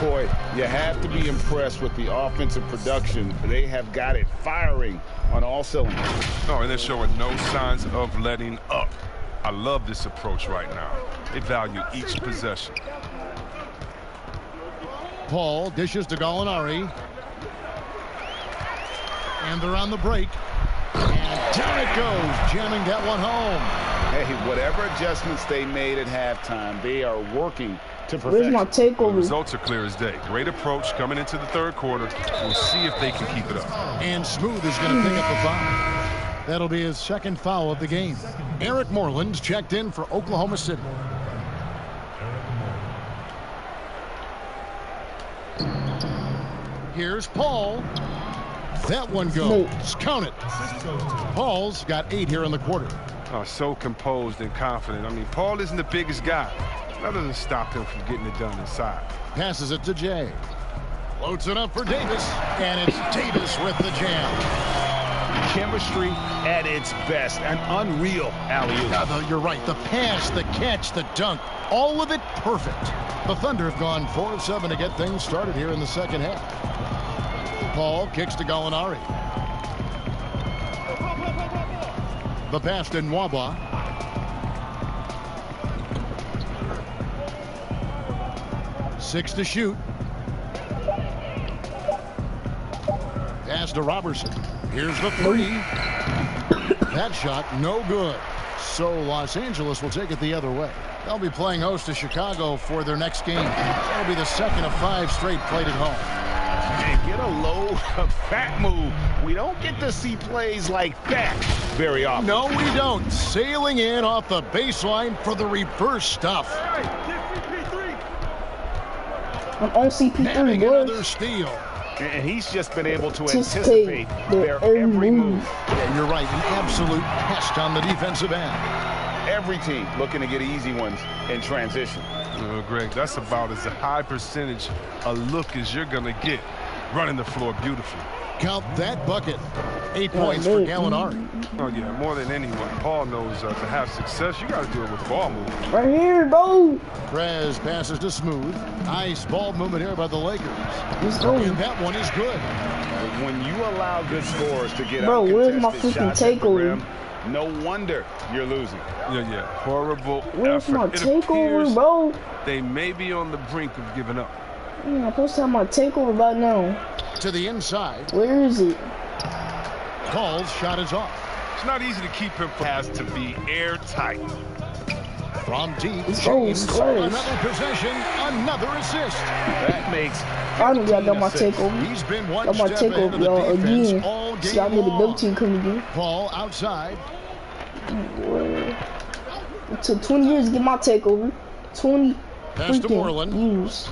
Boy, you have to be impressed with the offensive production. They have got it firing on all cylinders. Oh, and they're showing no signs of letting up. I love this approach right now. They value each possession. Paul dishes to Gallinari. And they're on the break. And down it goes, jamming that one home. Hey, whatever adjustments they made at halftime, they are working to perfection. Where's my takeover? The results are clear as day. Great approach coming into the third quarter. We'll see if they can keep it up. And Smooth is going to pick up the foul. That'll be his second foul of the game. Eric Moreland's checked in for Oklahoma City. Here's Paul. That one goes. Count it. Paul's got 8 here in the quarter. Oh, so composed and confident. I mean, Paul isn't the biggest guy. That doesn't stop him from getting it done inside. Passes it to Jay. Floats it up for Davis. And it's Davis with the jam. Chemistry at its best. An unreal alley-oop. You're right. The pass, the catch, the dunk. All of it perfect. The Thunder have gone 4 of 7 to get things started here in the second half. Paul kicks to Gallinari. The pass to Nwaba. Six to shoot. Pass to Robertson. Here's the three. That shot no good. So Los Angeles will take it the other way. They'll be playing host to Chicago for their next game. That'll be the second of 5 straight played at home. And get a low, fat move. We don't get to see plays like that very often. No, we don't. Sailing in off the baseline for the reverse stuff. I'm on CP3, another steal. And he's just been able to anticipate their every move. Yeah, you're right. An absolute pest on the defensive end. Every team looking to get easy ones in transition. Greg, that's about as a high percentage a look as you're going to get. Running the floor beautifully. Count that bucket. 8 points for Gallinari. Oh, yeah, more than anyone. Paul knows to have success, you got to do it with ball movement. Right here, bro. Prez passes to Smooth. Nice ball movement here by the Lakers. And that one is good. When you allow good scores to get bro, where's my freaking takeover? No wonder you're losing. Yeah. Horrible Where's effort. my takeover, bro? They may be on the brink of giving up. I'm supposed to have my takeover by now. To the inside. Where is it? Call's shot is off. It's not easy to keep him has to be airtight. From deep, James, another possession, another assist. That makes finally I got my takeover. He's been one got my step takeover, ahead y'all, of the defense again. all game See, I made the double team coming again. Paul outside. It took 20 years to get my takeover. 20 Pass to Moreland. Years.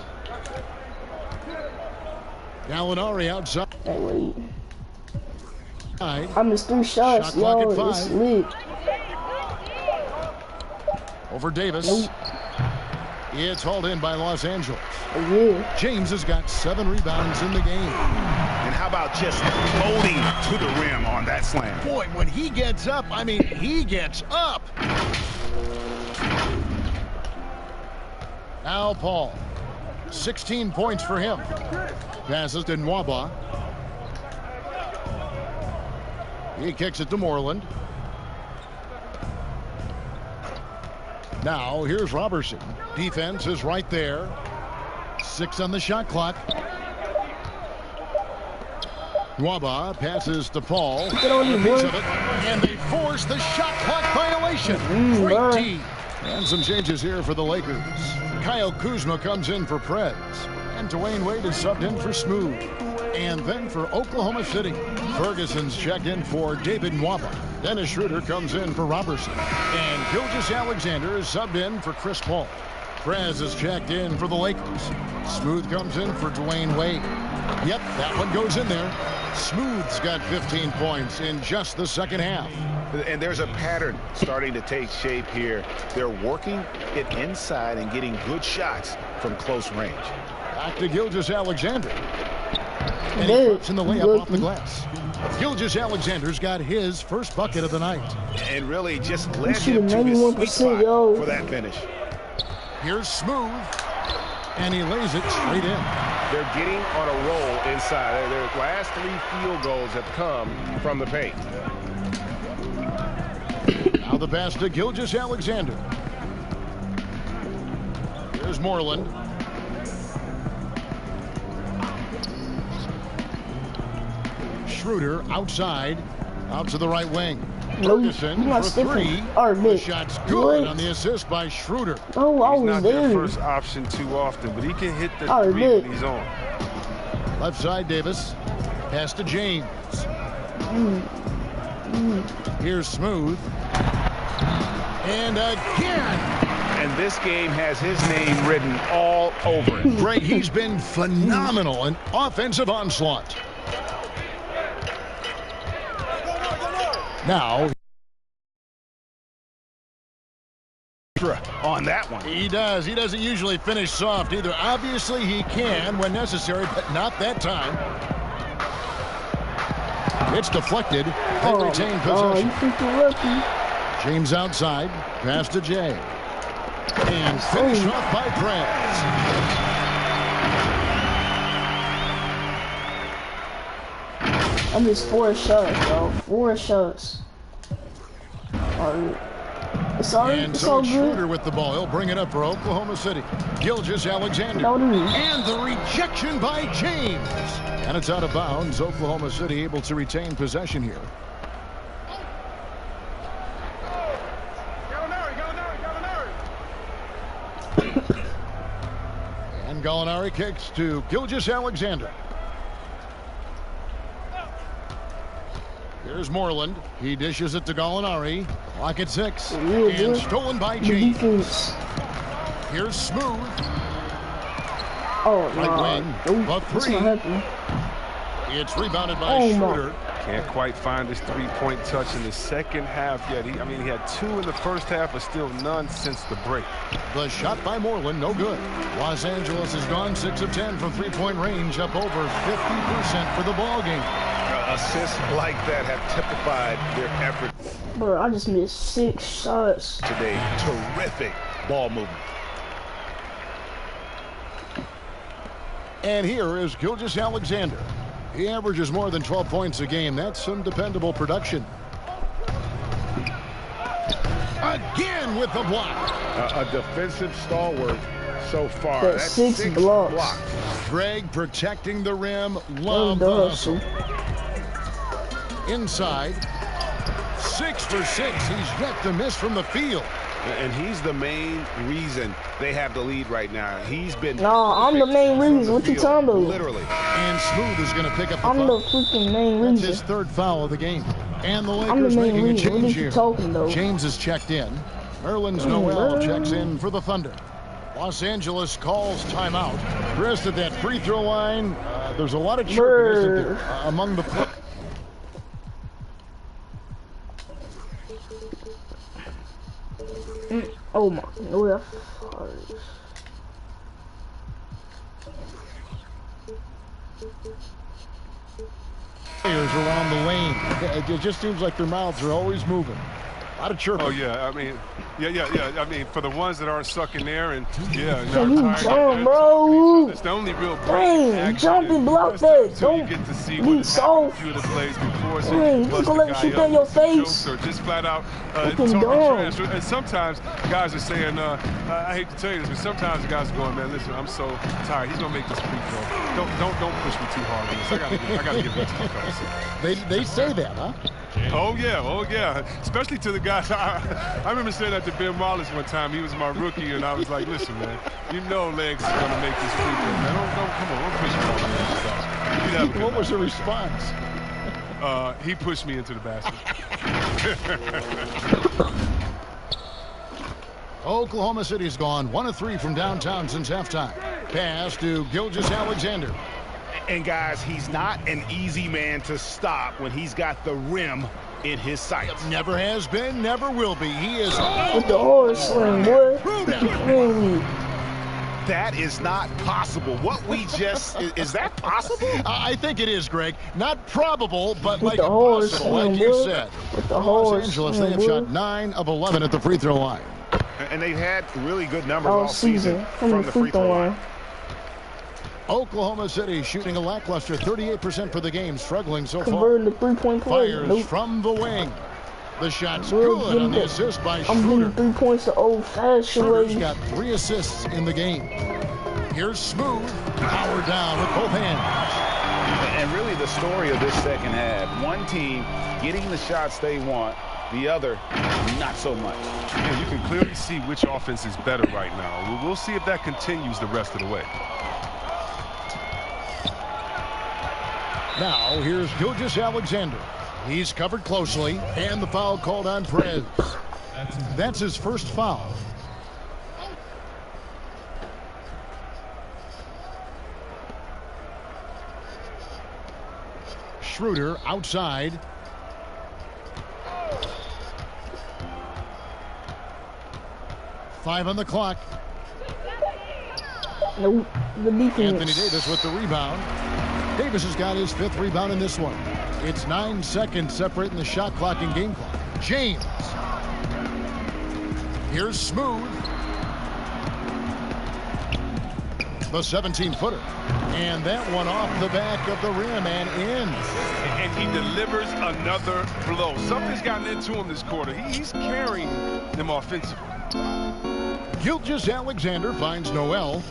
Gallinari outside. Hey, wait. I missed 3 shots, yo. It's lit. Over Davis. Nope. It's hauled in by Los Angeles. Oh, yeah. James has got 7 rebounds in the game. And how about just floating to the rim on that slam? Boy, when he gets up, I mean, he gets up. Al Paul. 16 points for him. Passes to Nwaba. He kicks it to Moreland. Now, here's Robertson. Defense is right there. 6 on the shot clock. Nwaba passes to Paul. And they force the shot clock violation. Great D. And some changes here for the Lakers. Kyle Kuzma comes in for Prez. And Dwayne Wade is subbed in for Smooth. And then for Oklahoma City, Ferguson's checked in for David Nwaba. Dennis Schroeder comes in for Robertson. And Gilgeous-Alexander is subbed in for Chris Paul. Prez is checked in for the Lakers. Smooth comes in for Dwayne Wade. Yep, that one goes in there. Smooth's got 15 points in just the second half. And there's a pattern starting to take shape here. They're working it inside and getting good shots from close range. Back to Gilgeous-Alexander. And he puts in the layup off the glass. Gilgeous-Alexander's got his first bucket of the night. And really just led him to his sweet spot for that finish. Here's Smooth. And he lays it straight in. They're getting on a roll inside. Their last 3 field goals have come from the paint. Now the pass to Gilgeous-Alexander. Here's Moreland. Schroeder outside, out to the right wing. Ferguson for 3. The shot's good on the assist by Schroeder. Oh, I was not there. their first option too often, but he can hit the 3 when he's on. Left side, Davis. Pass to James. Here's Smooth. And again. And this game has his name written all over it. Greg, he's been phenomenal in offensive onslaught. Now, on that one. He does. He doesn't usually finish soft either. Obviously, he can when necessary, but not that time. It's deflected. They retain possession. James outside. Pass to Jay. And finish off by Prez. I missed 4 shots, bro. 4 shots. It's all And so it's Schroeder with the ball. He'll bring it up for Oklahoma City. Gilgeous-Alexander. And the rejection by James. And it's out of bounds. Oklahoma City able to retain possession here. And Gallinari kicks to Gilgeous-Alexander. Here's Moreland. He dishes it to Gallinari. Clock at 6. And stolen by James. Here's Smooth. Right wing. A 3. It's rebounded by Schroeder. Can't quite find his 3-point touch in the second half yet. He had 2 in the first half, but still none since the break. The shot by Moreland, no good. Los Angeles has gone 6 of 10 from 3-point range, up over 50% for the ball game. Assists like that have typified their effort. Bro, I just missed 6 shots today. Terrific ball movement. And here is Gilgeous-Alexander. He averages more than 12 points a game. That's some dependable production. Again with the block. A defensive stalwart so far. That's 6 blocks. Greg protecting the rim. Love the hustle. Inside. 6 for 6. He's yet to miss from the field. And he's the main reason they have the lead right now. He's been... No, I'm the main reason. What you talking about? Literally. And Smooth is going to pick up the foul. I'm the freaking main reason. That's his 3rd foul of the game. And the Lakers making a change here. James is checked in. Nerlens Noel checks in for the Thunder. Los Angeles calls timeout. Chris, at that free throw line, there's a lot of chirping, isn't there, among the players. Oh my, no, players around the lane. It just seems like their mouths are always moving. A lot of chirping. Oh yeah, I mean, Yeah. I mean, for the ones that aren't sucking there, and yeah. Can you jump, bro? It's the only real dang, jump and block that. Don't get to see be soft. A few of the plays before, so dang, just gonna let it shoot in your face. Or just flat out trash. And sometimes guys are saying, I hate to tell you this, but sometimes the guys are going, man, listen, I'm so tired. He's gonna make this free throw. Don't push me too hard on this. I gotta give this to fellas. They say that, huh? Oh yeah. Especially to the guys. I remember saying that to Ben Wallace one time. He was my rookie, and I was like, listen, man, you know Legs is gonna make this free throw, man. Come on, don't push me on that stuff. What was the response? He pushed me into the basket. Oklahoma City's gone 1 of 3 from downtown since halftime. Pass to Gilgeous-Alexander. And guys, he's not an easy man to stop when he's got the rim in his sights. Never has been, never will be. He is with the horse sling, boy. That is not possible. What we just is that possible? I think it is, Greg. Not probable, but with like the horse possible, sling, like you said. With the Los Angeles, they have shot 9 of 11 at the free throw line. And they've had really good numbers all season from the free throw line. Oklahoma City shooting a lackluster 38% for the game, struggling so far. Converting the three-point play. Fires from the wing. The shot's good on the assist by Schroeder. I'm getting 3 points the old-fashioned way. Schroeder's got 3 assists in the game. Here's Smooth, power down with both hands. And really the story of this second half, one team getting the shots they want, the other not so much. Yeah, you can clearly see which offense is better right now. We'll see if that continues the rest of the way. Now, here's Gilgeous-Alexander. He's covered closely, and the foul called on Perez. That's his first foul. Schroeder outside. Five on the clock. Nope, the defense. Anthony Davis with the rebound. Davis has got his 5th rebound in this one. It's 9 seconds separating the shot clock and game clock. James. Here's Smooth. The 17-footer. And that one off the back of the rim and in. And he delivers another blow. Something's gotten into him this quarter. He's carrying them offensively. Gilgeous-Alexander finds Noel.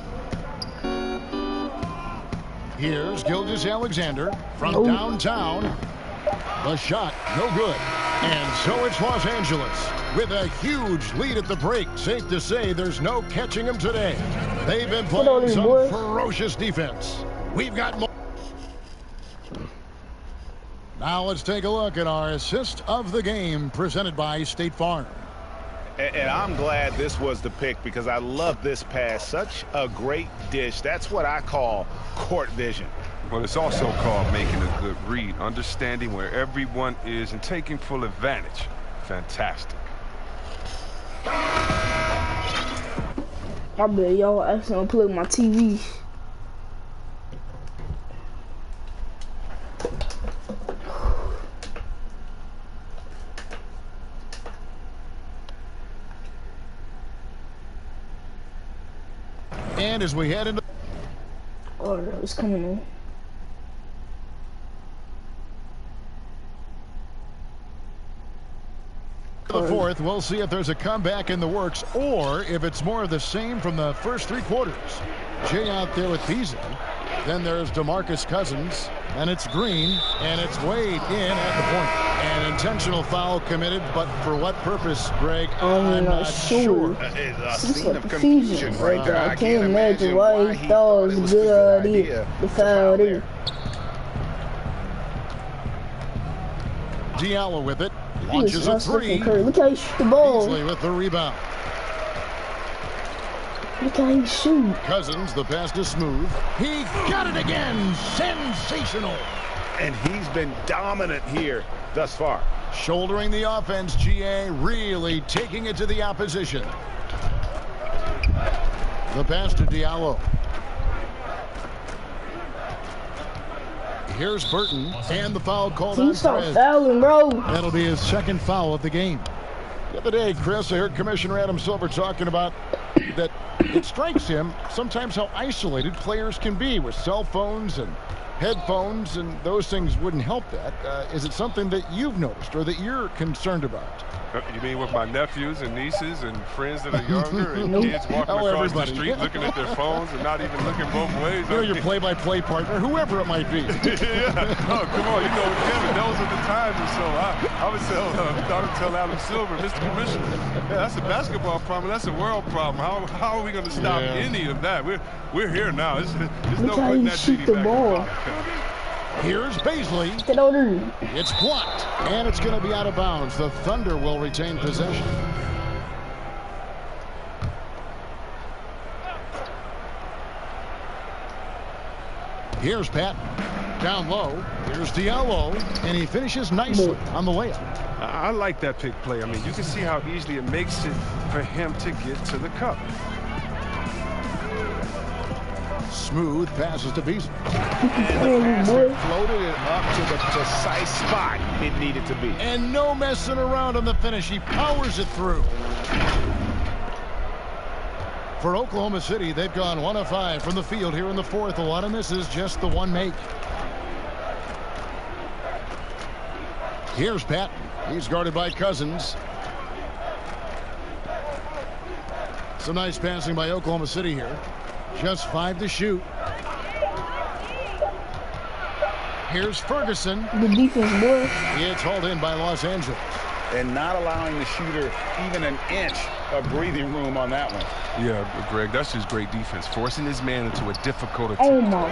Here's Gilgeous-Alexander from downtown. The shot, no good. And so it's Los Angeles with a huge lead at the break. Safe to say there's no catching them today. They've been playing some ferocious defense. We've got more. Now let's take a look at our assist of the game presented by State Farm. And I'm glad this was the pick because I love this pass. Such a great dish. That's what I call court vision. Well, it's also called making a good read, understanding where everyone is and taking full advantage. Fantastic. I bet y'all actually unplug my TV. And as we head into it's coming in. The fourth, we'll see if there's a comeback in the works or if it's more of the same from the first 3 quarters. Jay out there with Beasley. Then there's DeMarcus Cousins, and it's Green, and it's Wade in at the point. An intentional foul committed, but for what purpose, Greg? I'm not sure. It's like confusion right there. I can't imagine why he thought it was a good idea to foul there. Diallo with it. Launches a 3. Look how he shoot the ball. Beasley with the rebound. Look how he shoot. Cousins, the pass to Smooth. He got it again. Sensational. And he's been dominant here thus far. Shouldering the offense, GA really taking it to the opposition. The pass to Diallo. Here's Burton, and the foul called on Perez. Fouling, bro. That'll be his 2nd foul of the game. The other day, Chris, I heard Commissioner Adam Silver talking about that it strikes him sometimes how isolated players can be with cell phones and headphones, and those things wouldn't help that. Is it something that you've noticed or that you're concerned about? You mean with my nephews and nieces and friends that are younger and kids walking across the street looking at their phones and not even looking both ways? You know, your play-by-play partner, whoever it might be. Yeah. Oh, come on. You know, Kevin, those are the times. And so I would tell Adam Silver, Mr. Commissioner, yeah, that's a basketball problem. That's a world problem. How are we going to stop any of that? We're here now. There's no putting that shoot the ball. Here's Baisley. It's blocked, and it's going to be out of bounds. The Thunder will retain possession. Here's Patton. Down low. Here's Diallo, and he finishes nicely on the layup. I like that pick play. I mean, you can see how easily it makes it for him to get to the cup. Smooth passes to Beasley. And the passer floated it up to the precise spot it needed to be. And no messing around on the finish. He powers it through. For Oklahoma City, they've gone 1 of 5 from the field here in the fourth. A lot of misses, just the one make. Here's Patton. He's guarded by Cousins. Some nice passing by Oklahoma City here. Just 5 to shoot. Here's Ferguson. The defense, boy. It's hauled in by Los Angeles. And not allowing the shooter even an inch of breathing room on that one. Yeah, Greg, that's just great defense. Forcing his man into a difficult attempt. Oh,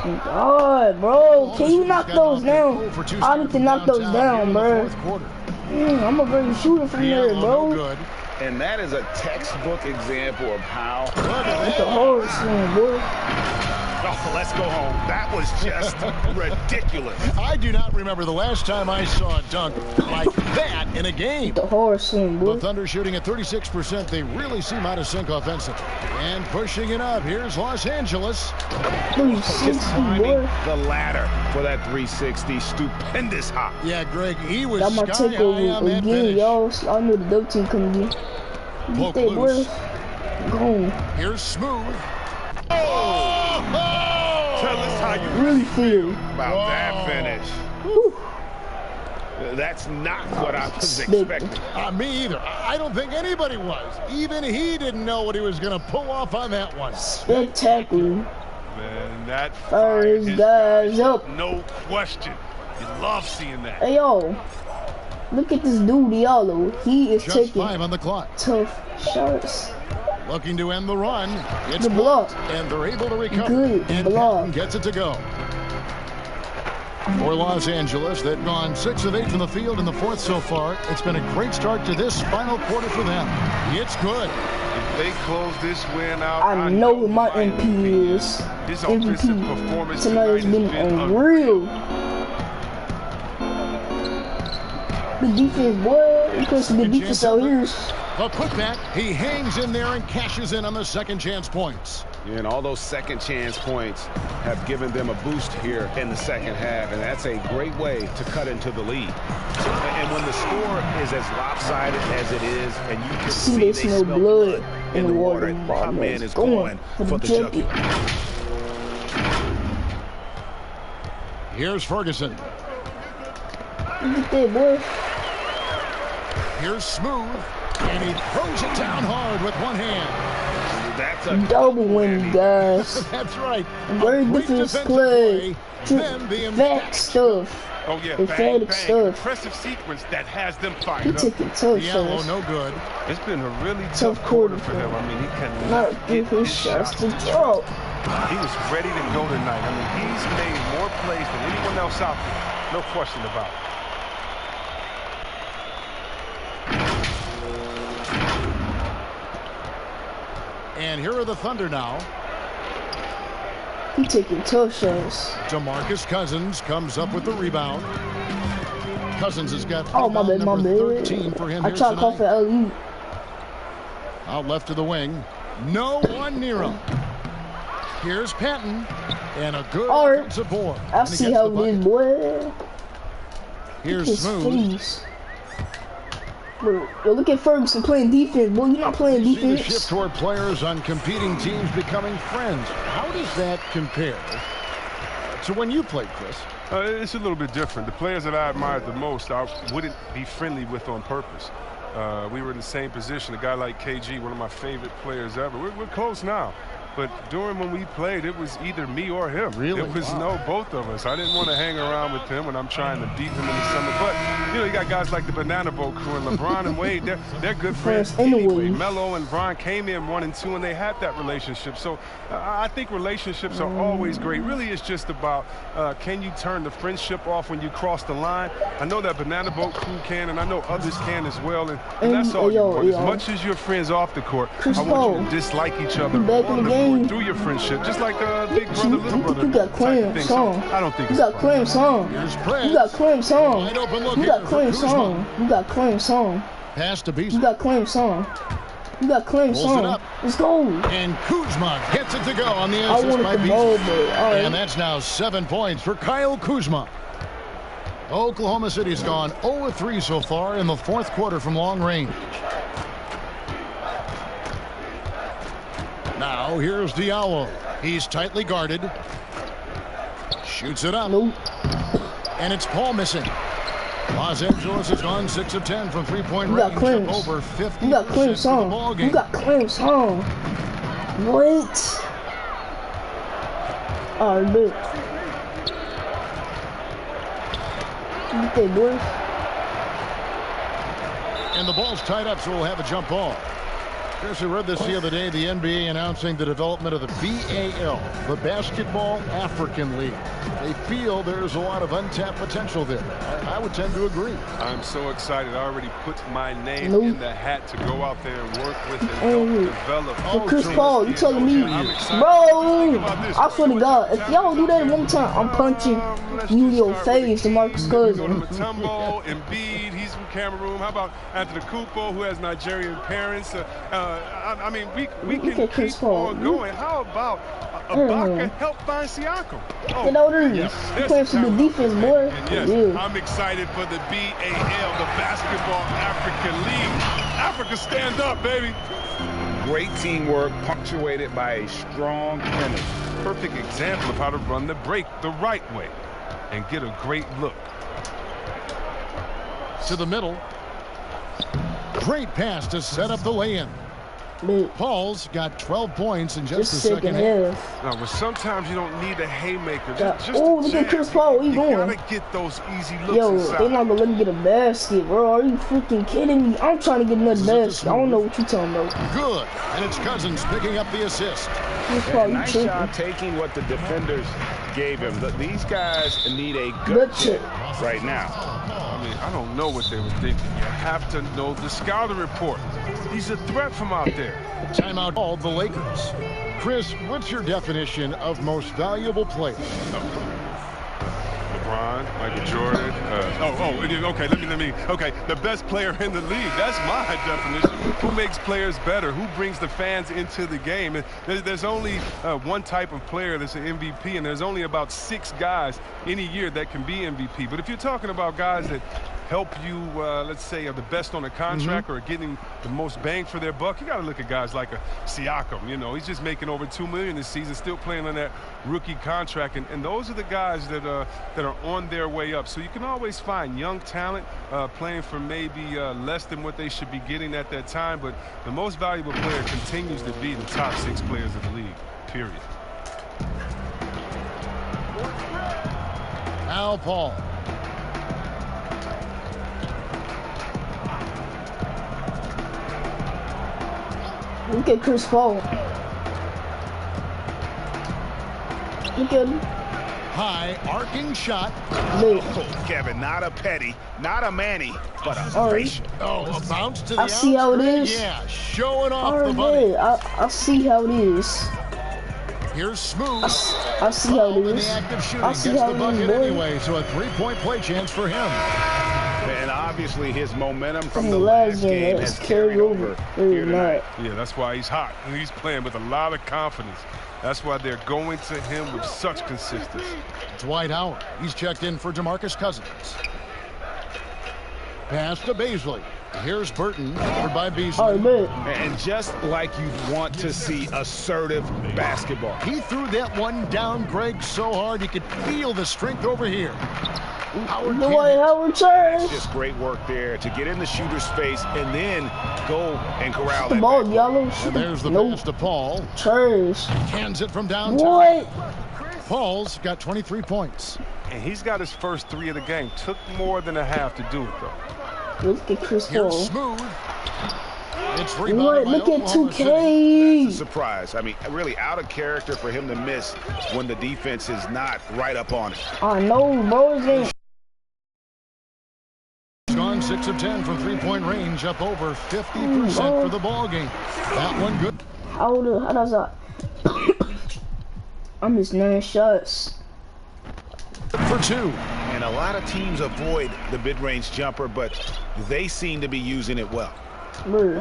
my God, bro. Can you knock those down? I need to knock those down, bro. I'm a great shooter from there, bro. Good. And that is a textbook example of how. It's a horror scene, boy. Oh, let's go home. That was just ridiculous. I do not remember the last time I saw a dunk like that in a game. The horror scene, boy. The Thunder shooting at 36%. They really seem out of sync offensively. And pushing it up. Here's Los Angeles. 360, boy. The ladder for that 360. Stupendous hop. Yeah, Greg, he was that might take over again, y'all. I know the dope team coming in. Get that, boy. Go. Here's Smooth. Tell us how you really feel about that finish. Whew. That's not what I was expecting. Me either. I don't think anybody was. Even he didn't know what he was going to pull off on that one. Spectacular. Man, that fires his guys up. No question. You love seeing that. Hey, yo. Look at this dude, Diallo. He is just taking 5 on the clock. Tough shots. Looking to end the run. It's the block. And they're able to recover. Good and block. Gets it to go. For Los Angeles, they've gone 6 of 8 from the field in the fourth so far. It's been a great start to this final quarter for them. It's good. If they close this win out, I know who my MP is. His offensive performance tonight has been unreal. The defense, boy. Because the defense out here. A putback. He hangs in there and cashes in on the second chance points. Yeah, and all those second chance points have given them a boost here in the second half, and that's a great way to cut into the lead. And when the score is as lopsided as it is, and you can see there's no blood in the water, my man is going for the jugular. Here's Ferguson. Look at that, boy. Here's Smooth, and he throws it down hard with one hand. That's a double win, guys. That's right. Very defense play. Emphatic stuff. Oh, yeah. Emphatic stuff. Impressive sequence that has them fired up. He took it tough shots. No good. It's been a really tough quarter for him. I mean, he cannot get his shots to drop. He was ready to go tonight. I mean, he's made more plays than anyone else out there. No question about it. And here are the Thunder now. He taking tough shots. DeMarcus Cousins comes up with the rebound. Cousins has got my bad. 13 for him. I tried to call for LU. Out left to the wing. No one near him. Here's Patton. And a good offensive board. I see how it is, boy. Here's Smooth. Bro, yo, look at Ferguson playing defense. Boy, you're not playing defense. The shift toward players on competing teams becoming friends. How does that compare to when you played, Chris? It's a little bit different. The players that I admired the most, I wouldn't be friendly with on purpose. We were in the same position. A guy like KG, one of my favorite players ever. We're close now. But during when we played, it was either me or him. Really? It was both of us. I didn't want to hang around with him when I'm trying to beat him in the summer. But, you know, you got guys like the Banana Boat crew and LeBron and Wade. They're good friends anyway. Melo and Bron came in 1 and 2, and they had that relationship. So I think relationships are always great. Really, it's just about can you turn the friendship off when you cross the line? I know that Banana Boat crew can, and I know others can as well. And that's all you want. As much as you're friends off the court, I want you to dislike each other on the court through your friendship, just like big brother, little brother. You got Clem's song. I don't think you got Clem's song. You got Clem's song. You got Clem's song. You got Clem's song. Pass to Beasley. You got Clem's song. You got Clem's song. Let's go. And Kuzma gets it to go on the assist by Beasley. And that's now 7 points for Kyle Kuzma. Oklahoma City's gone 0-3 so far in the fourth quarter from long range. Now here's Diallo. He's tightly guarded. Shoots it up. Nope. And it's Paul missing. Los Angeles has gone 6 of 10 from three-point range. Over 50%. You got Clem's song. You got Clem's song. What? Oh, look. Look at boy. And the ball's tied up, so we'll have a jump ball. Chris, I read this the other day, the NBA announcing the development of the BAL, the Basketball African League. They feel there's a lot of untapped potential there. I would tend to agree. I'm so excited. I already put my name in the hat to go out there and work with and help develop. Chris Paul, you telling me, bro, I swear to God, if y'all do that one time, I'm punching you in your face, DeMarcus Cousins. Mutombo, Embiid, he's from Cameroon. How about Antetokounmpo, who has Nigerian parents? I mean, we can keep on going. How about Ibaka help find Siakam? You know what it is? You're playing some good defense, boy. And yes, I'm excited for the BAL, the Basketball African League. Africa, stand up, baby. Great teamwork, punctuated by a strong finish. Perfect example of how to run the break the right way and get a great look. To the middle. Great pass to set up the lay-in. Paul's got 12 points in just the second half. Now, but sometimes you don't need a haymaker. Look at Chris Paul. What are you doing? You gotta get those easy looks. Yo, they're not gonna let me get a basket, bro. Are you freaking kidding me? I'm trying to get another basket. I don't know what you're talking about. Good. And it's Cousins picking up the assist. Nice job taking what the defenders gave him. These guys need a gut check right now. I mean, I don't know what they were thinking. You have to know the scouting report. He's a threat from out there. Timeout called the Lakers. Chris, what's your definition of most valuable player? LeBron, Michael Jordan. Okay, let me. Okay, the best player in the league. That's my definition. Who makes players better? Who brings the fans into the game? And there's only one type of player that's an MVP, and there's only about 6 guys any year that can be MVP. But if you're talking about guys that help you, let's say, are the best on a contract or getting the most bang for their buck, you got to look at guys like a Siakam. You know, he's just making over $2 million this season, still playing on that rookie contract, and those are the guys that are on their way up. So you can always find young talent playing for maybe less than what they should be getting at that time, but the most valuable player continues to be the top 6 players of the league, period. Al Paul. Look at Chris Paul. Look at him. High arcing shot. Oh, Kevin, not a Petty, not a Manny, but a facial. A bounce to the I see how it is. Yeah, showing off the bunny. I see how it is. Here's Smooth. I see how it is. I see how it is, anyway, so a 3-point play chance for him. And obviously his momentum from the last game has carried over here tonight. Yeah, that's why he's hot. He's playing with a lot of confidence. That's why they're going to him with such consistency. Dwight Howard. He's checked in for DeMarcus Cousins. Pass to Beasley. Here's Burton, covered by Beasley. All right, man. And just like you want to see assertive basketball. He threw that one down, Greg, so hard you could feel the strength over here. Howard Charles. That's just great work there to get in the shooter's face and then go and corral the that ball, yellow. And there's the pass to Paul. Trash. Hands it from downtown. What? Paul's got 23 points. And he's got his first 3 of the game. Took more than a half to do it, though. Look at Chris Paul. Here's Smooth. It's what? Look at 2K. That's a surprise. I mean, really out of character for him to miss when the defense is not right up on it. I know, bro. Gone 6 of 10 from 3-point range, up over 50% for the ball game. That one good. How does that? I missed 9 shots. For 2. And a lot of teams avoid the mid-range jumper, but they seem to be using it well. Bro.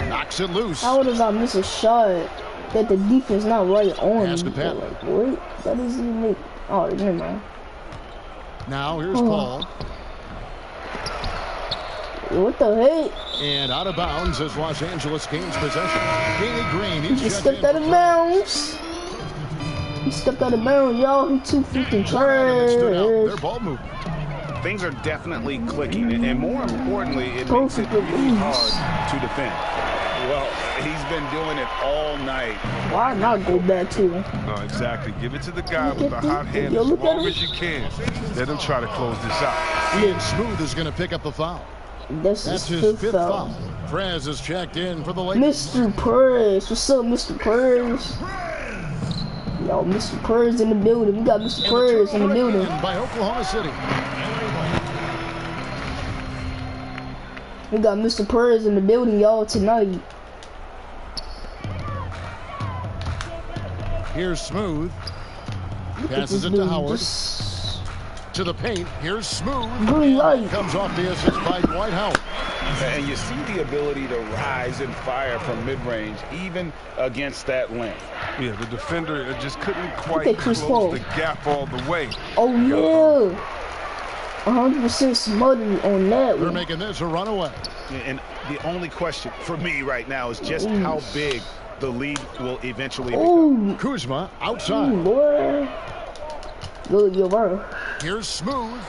Knocks it loose. How does I miss a shot that the defense not right on Pass me? to Pat. Like, what? That doesn't even make. Oh, never mind. Now here's Paul. What the heck? And out of bounds as Los Angeles gains possession. Danny Green. He stepped out of bounds. He stepped out of bounds, y'all. He too freaking trash. Their ball movement. Things are definitely clicking, and more importantly, it makes it really hard to defend. Well, he's been doing it all night. Why not go back to him? No, exactly. Give it to the guy with the hot hand as long as you can. Let him try to close this out. Ian Smooth is going to pick up the foul. That's his fifth foul. Perez is checked in for the Lakers. Mr. Perez. What's up, Mr. Perez? Yo, Mr. Perez in the building. We got Mr. Perez in the building. By Oklahoma City. We got Mr. Perez in the building, y'all, tonight. Here's Smooth. Passes it to Howard. To the paint. Here's Smooth. Green light. Comes off the assist by Dwight Howard. And you see the ability to rise and fire from mid-range, even against that length. Yeah, the defender just couldn't quite close the gap all the way. Oh, yeah. 100% smutty on that one. They're making this a runaway. And the only question for me right now is just how big the lead will eventually become. Kuzma outside. Ooh, boy. Good, yo, bro. Here's Smooth.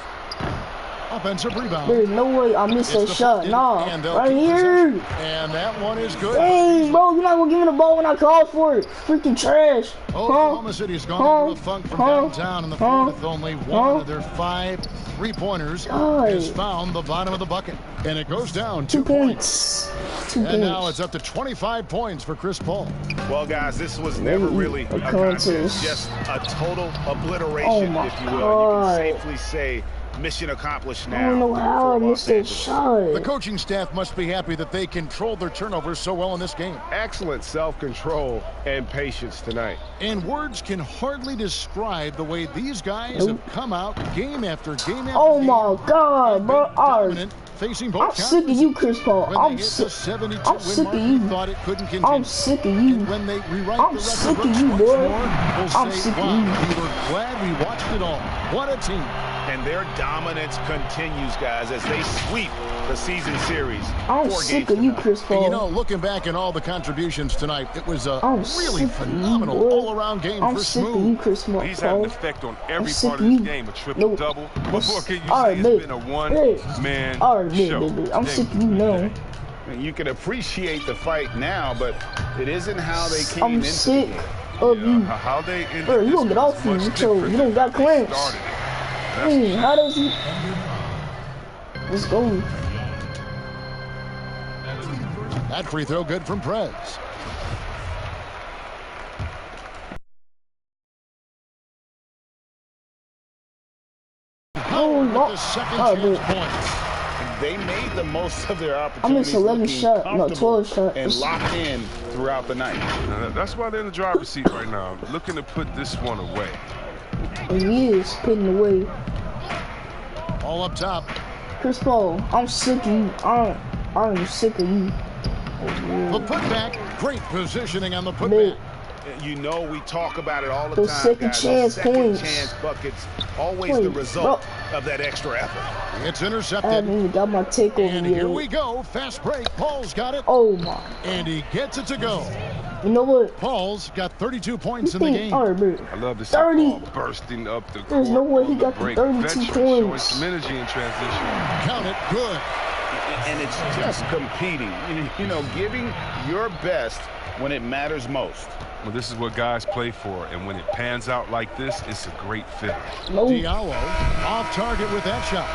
Offensive rebound. There's no way I missed that shot. Nah, right here. And that one is good. Dang, bro, you're not going to give me the ball when I called for it. Freaking trash. Oklahoma City's gone into a funk from downtown in the fourth. Only one of their 5 3-pointers has found the bottom of the bucket. And it goes down 2 points. And now it's up to 25 points for Chris Paul. Well, guys, this was never really a contest. Just a total obliteration, if you will. You can safely say mission accomplished now. I don't know how I missed that shot. The coaching staff must be happy that they controlled their turnovers so well in this game. Excellent self-control and patience tonight. And words can hardly describe the way these guys have come out game after game after game. My God, bro. Facing both I'm sick of you, Chris Paul. I'm sick of you. I'm sick of you. When they rewrite I'm sick of you, boy. I'm sick of you. We were glad we watched it all. What a team. And their dominance continues, guys, as they sweep the season series. I'm sick of you, Chris Paul. And you know, looking back at all the contributions tonight, it was a really phenomenal all-around game for Smooth. I'm sick of you, Chris Paul. He's had an effect on every part of this game, a triple-double. What can you say? It's been a one-man show. I'm sick of you now. You can appreciate the fight now, but it isn't how they came into the game. Of you. How they ended bro, you don't get off me. You don't got clamps. How does he? Let's go. That free throw good from Prez. They made the most of their opportunities. I missed 11 shots, no, 12 shots. And locked in throughout the night. That's why they're in the driver's seat right now, looking to put this one away. He is putting away. All up top. Chris Paul, I'm sick of you. I'm sick of you. The putback, great positioning on the putback. You know, we talk about it all the those time, second guys. chance Second points. chance buckets, always the result of that extra effort. It's intercepted. I haven't even got my take over and yet. Here we go. Fast break. Paul's got it. Oh, my. And he gets it to go. You know what? Paul's got 32 points in the game. All right, bro. I love this 30. ball bursting up the court. There's no way he got the 32 points. Showing some energy in transition. Count it. Good. And it's just competing. You know, giving your best when it matters most. Well, this is what guys play for, and when it pans out like this, it's a great feeling. Diallo off target with that shot.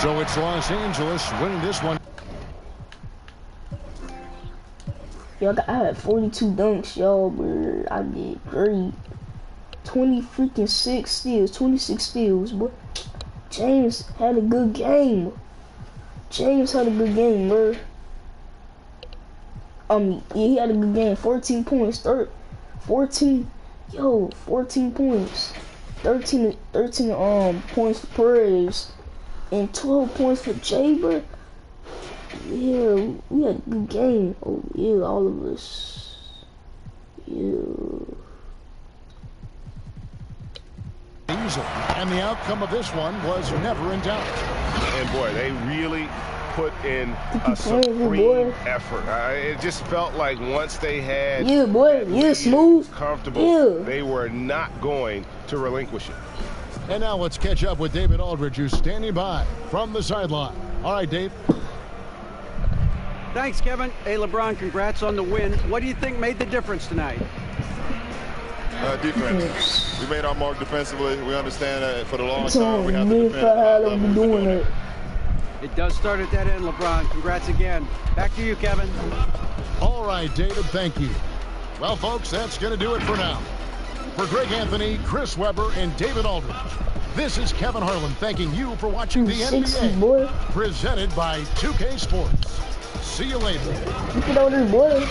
So it's Los Angeles winning this one. Yo, I had 42 dunks, y'all, bro. I did great. 26 steals, boy. James had a good game. James had a good game, bro. Yeah, he had a good game. 14 points. 14 points. 13 points for Perez. And 12 points for Jay, bro. Yeah, we had a good game. Oh, yeah, all of us. Yeah. And the outcome of this one was never in doubt. And boy, they really put in a supreme effort. It just felt like once they had smooth, comfortable, they were not going to relinquish it. And now let's catch up with David Aldridge, who's standing by from the sideline. All right, Dave. Thanks, Kevin. Hey, LeBron, congrats on the win. What do you think made the difference tonight? Defense. We made our mark defensively. We understand that for the long term, we have to defend. It does start at that end, LeBron. Congrats again. Back to you, Kevin. All right, David, thank you. Well, folks, that's going to do it for now. For Greg Anthony, Chris Webber, and David Aldridge, this is Kevin Harlan thanking you for watching the NBA, presented by 2K Sports. See you later. Get out there, boy.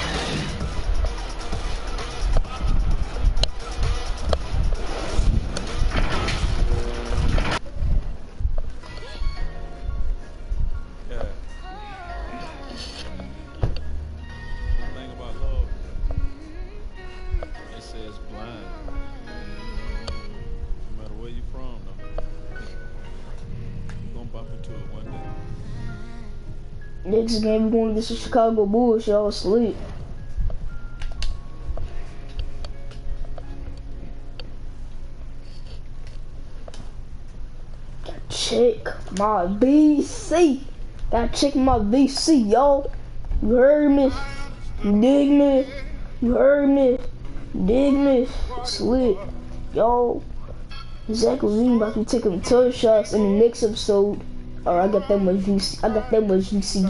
Next game, we're going against the Chicago Bulls. Y'all asleep. Check my VC. Gotta check my VC, y'all. You heard me? You dig me? You heard me? Dig me? Slick. Y'all. Zach Levine about to be taking 12 shots in the next episode. Alright, I got that much VC. I got that much VC.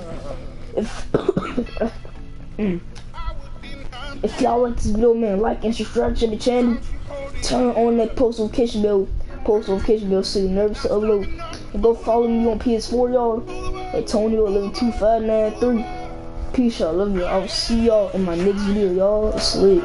If y'all like this video, man, like and subscribe to the channel. Turn on that post notification bell so you're nervous to upload. And go follow me on PS4, y'all. At Tonio112593. Peace, y'all. Love you. I'll see y'all in my next video, y'all. Sleep.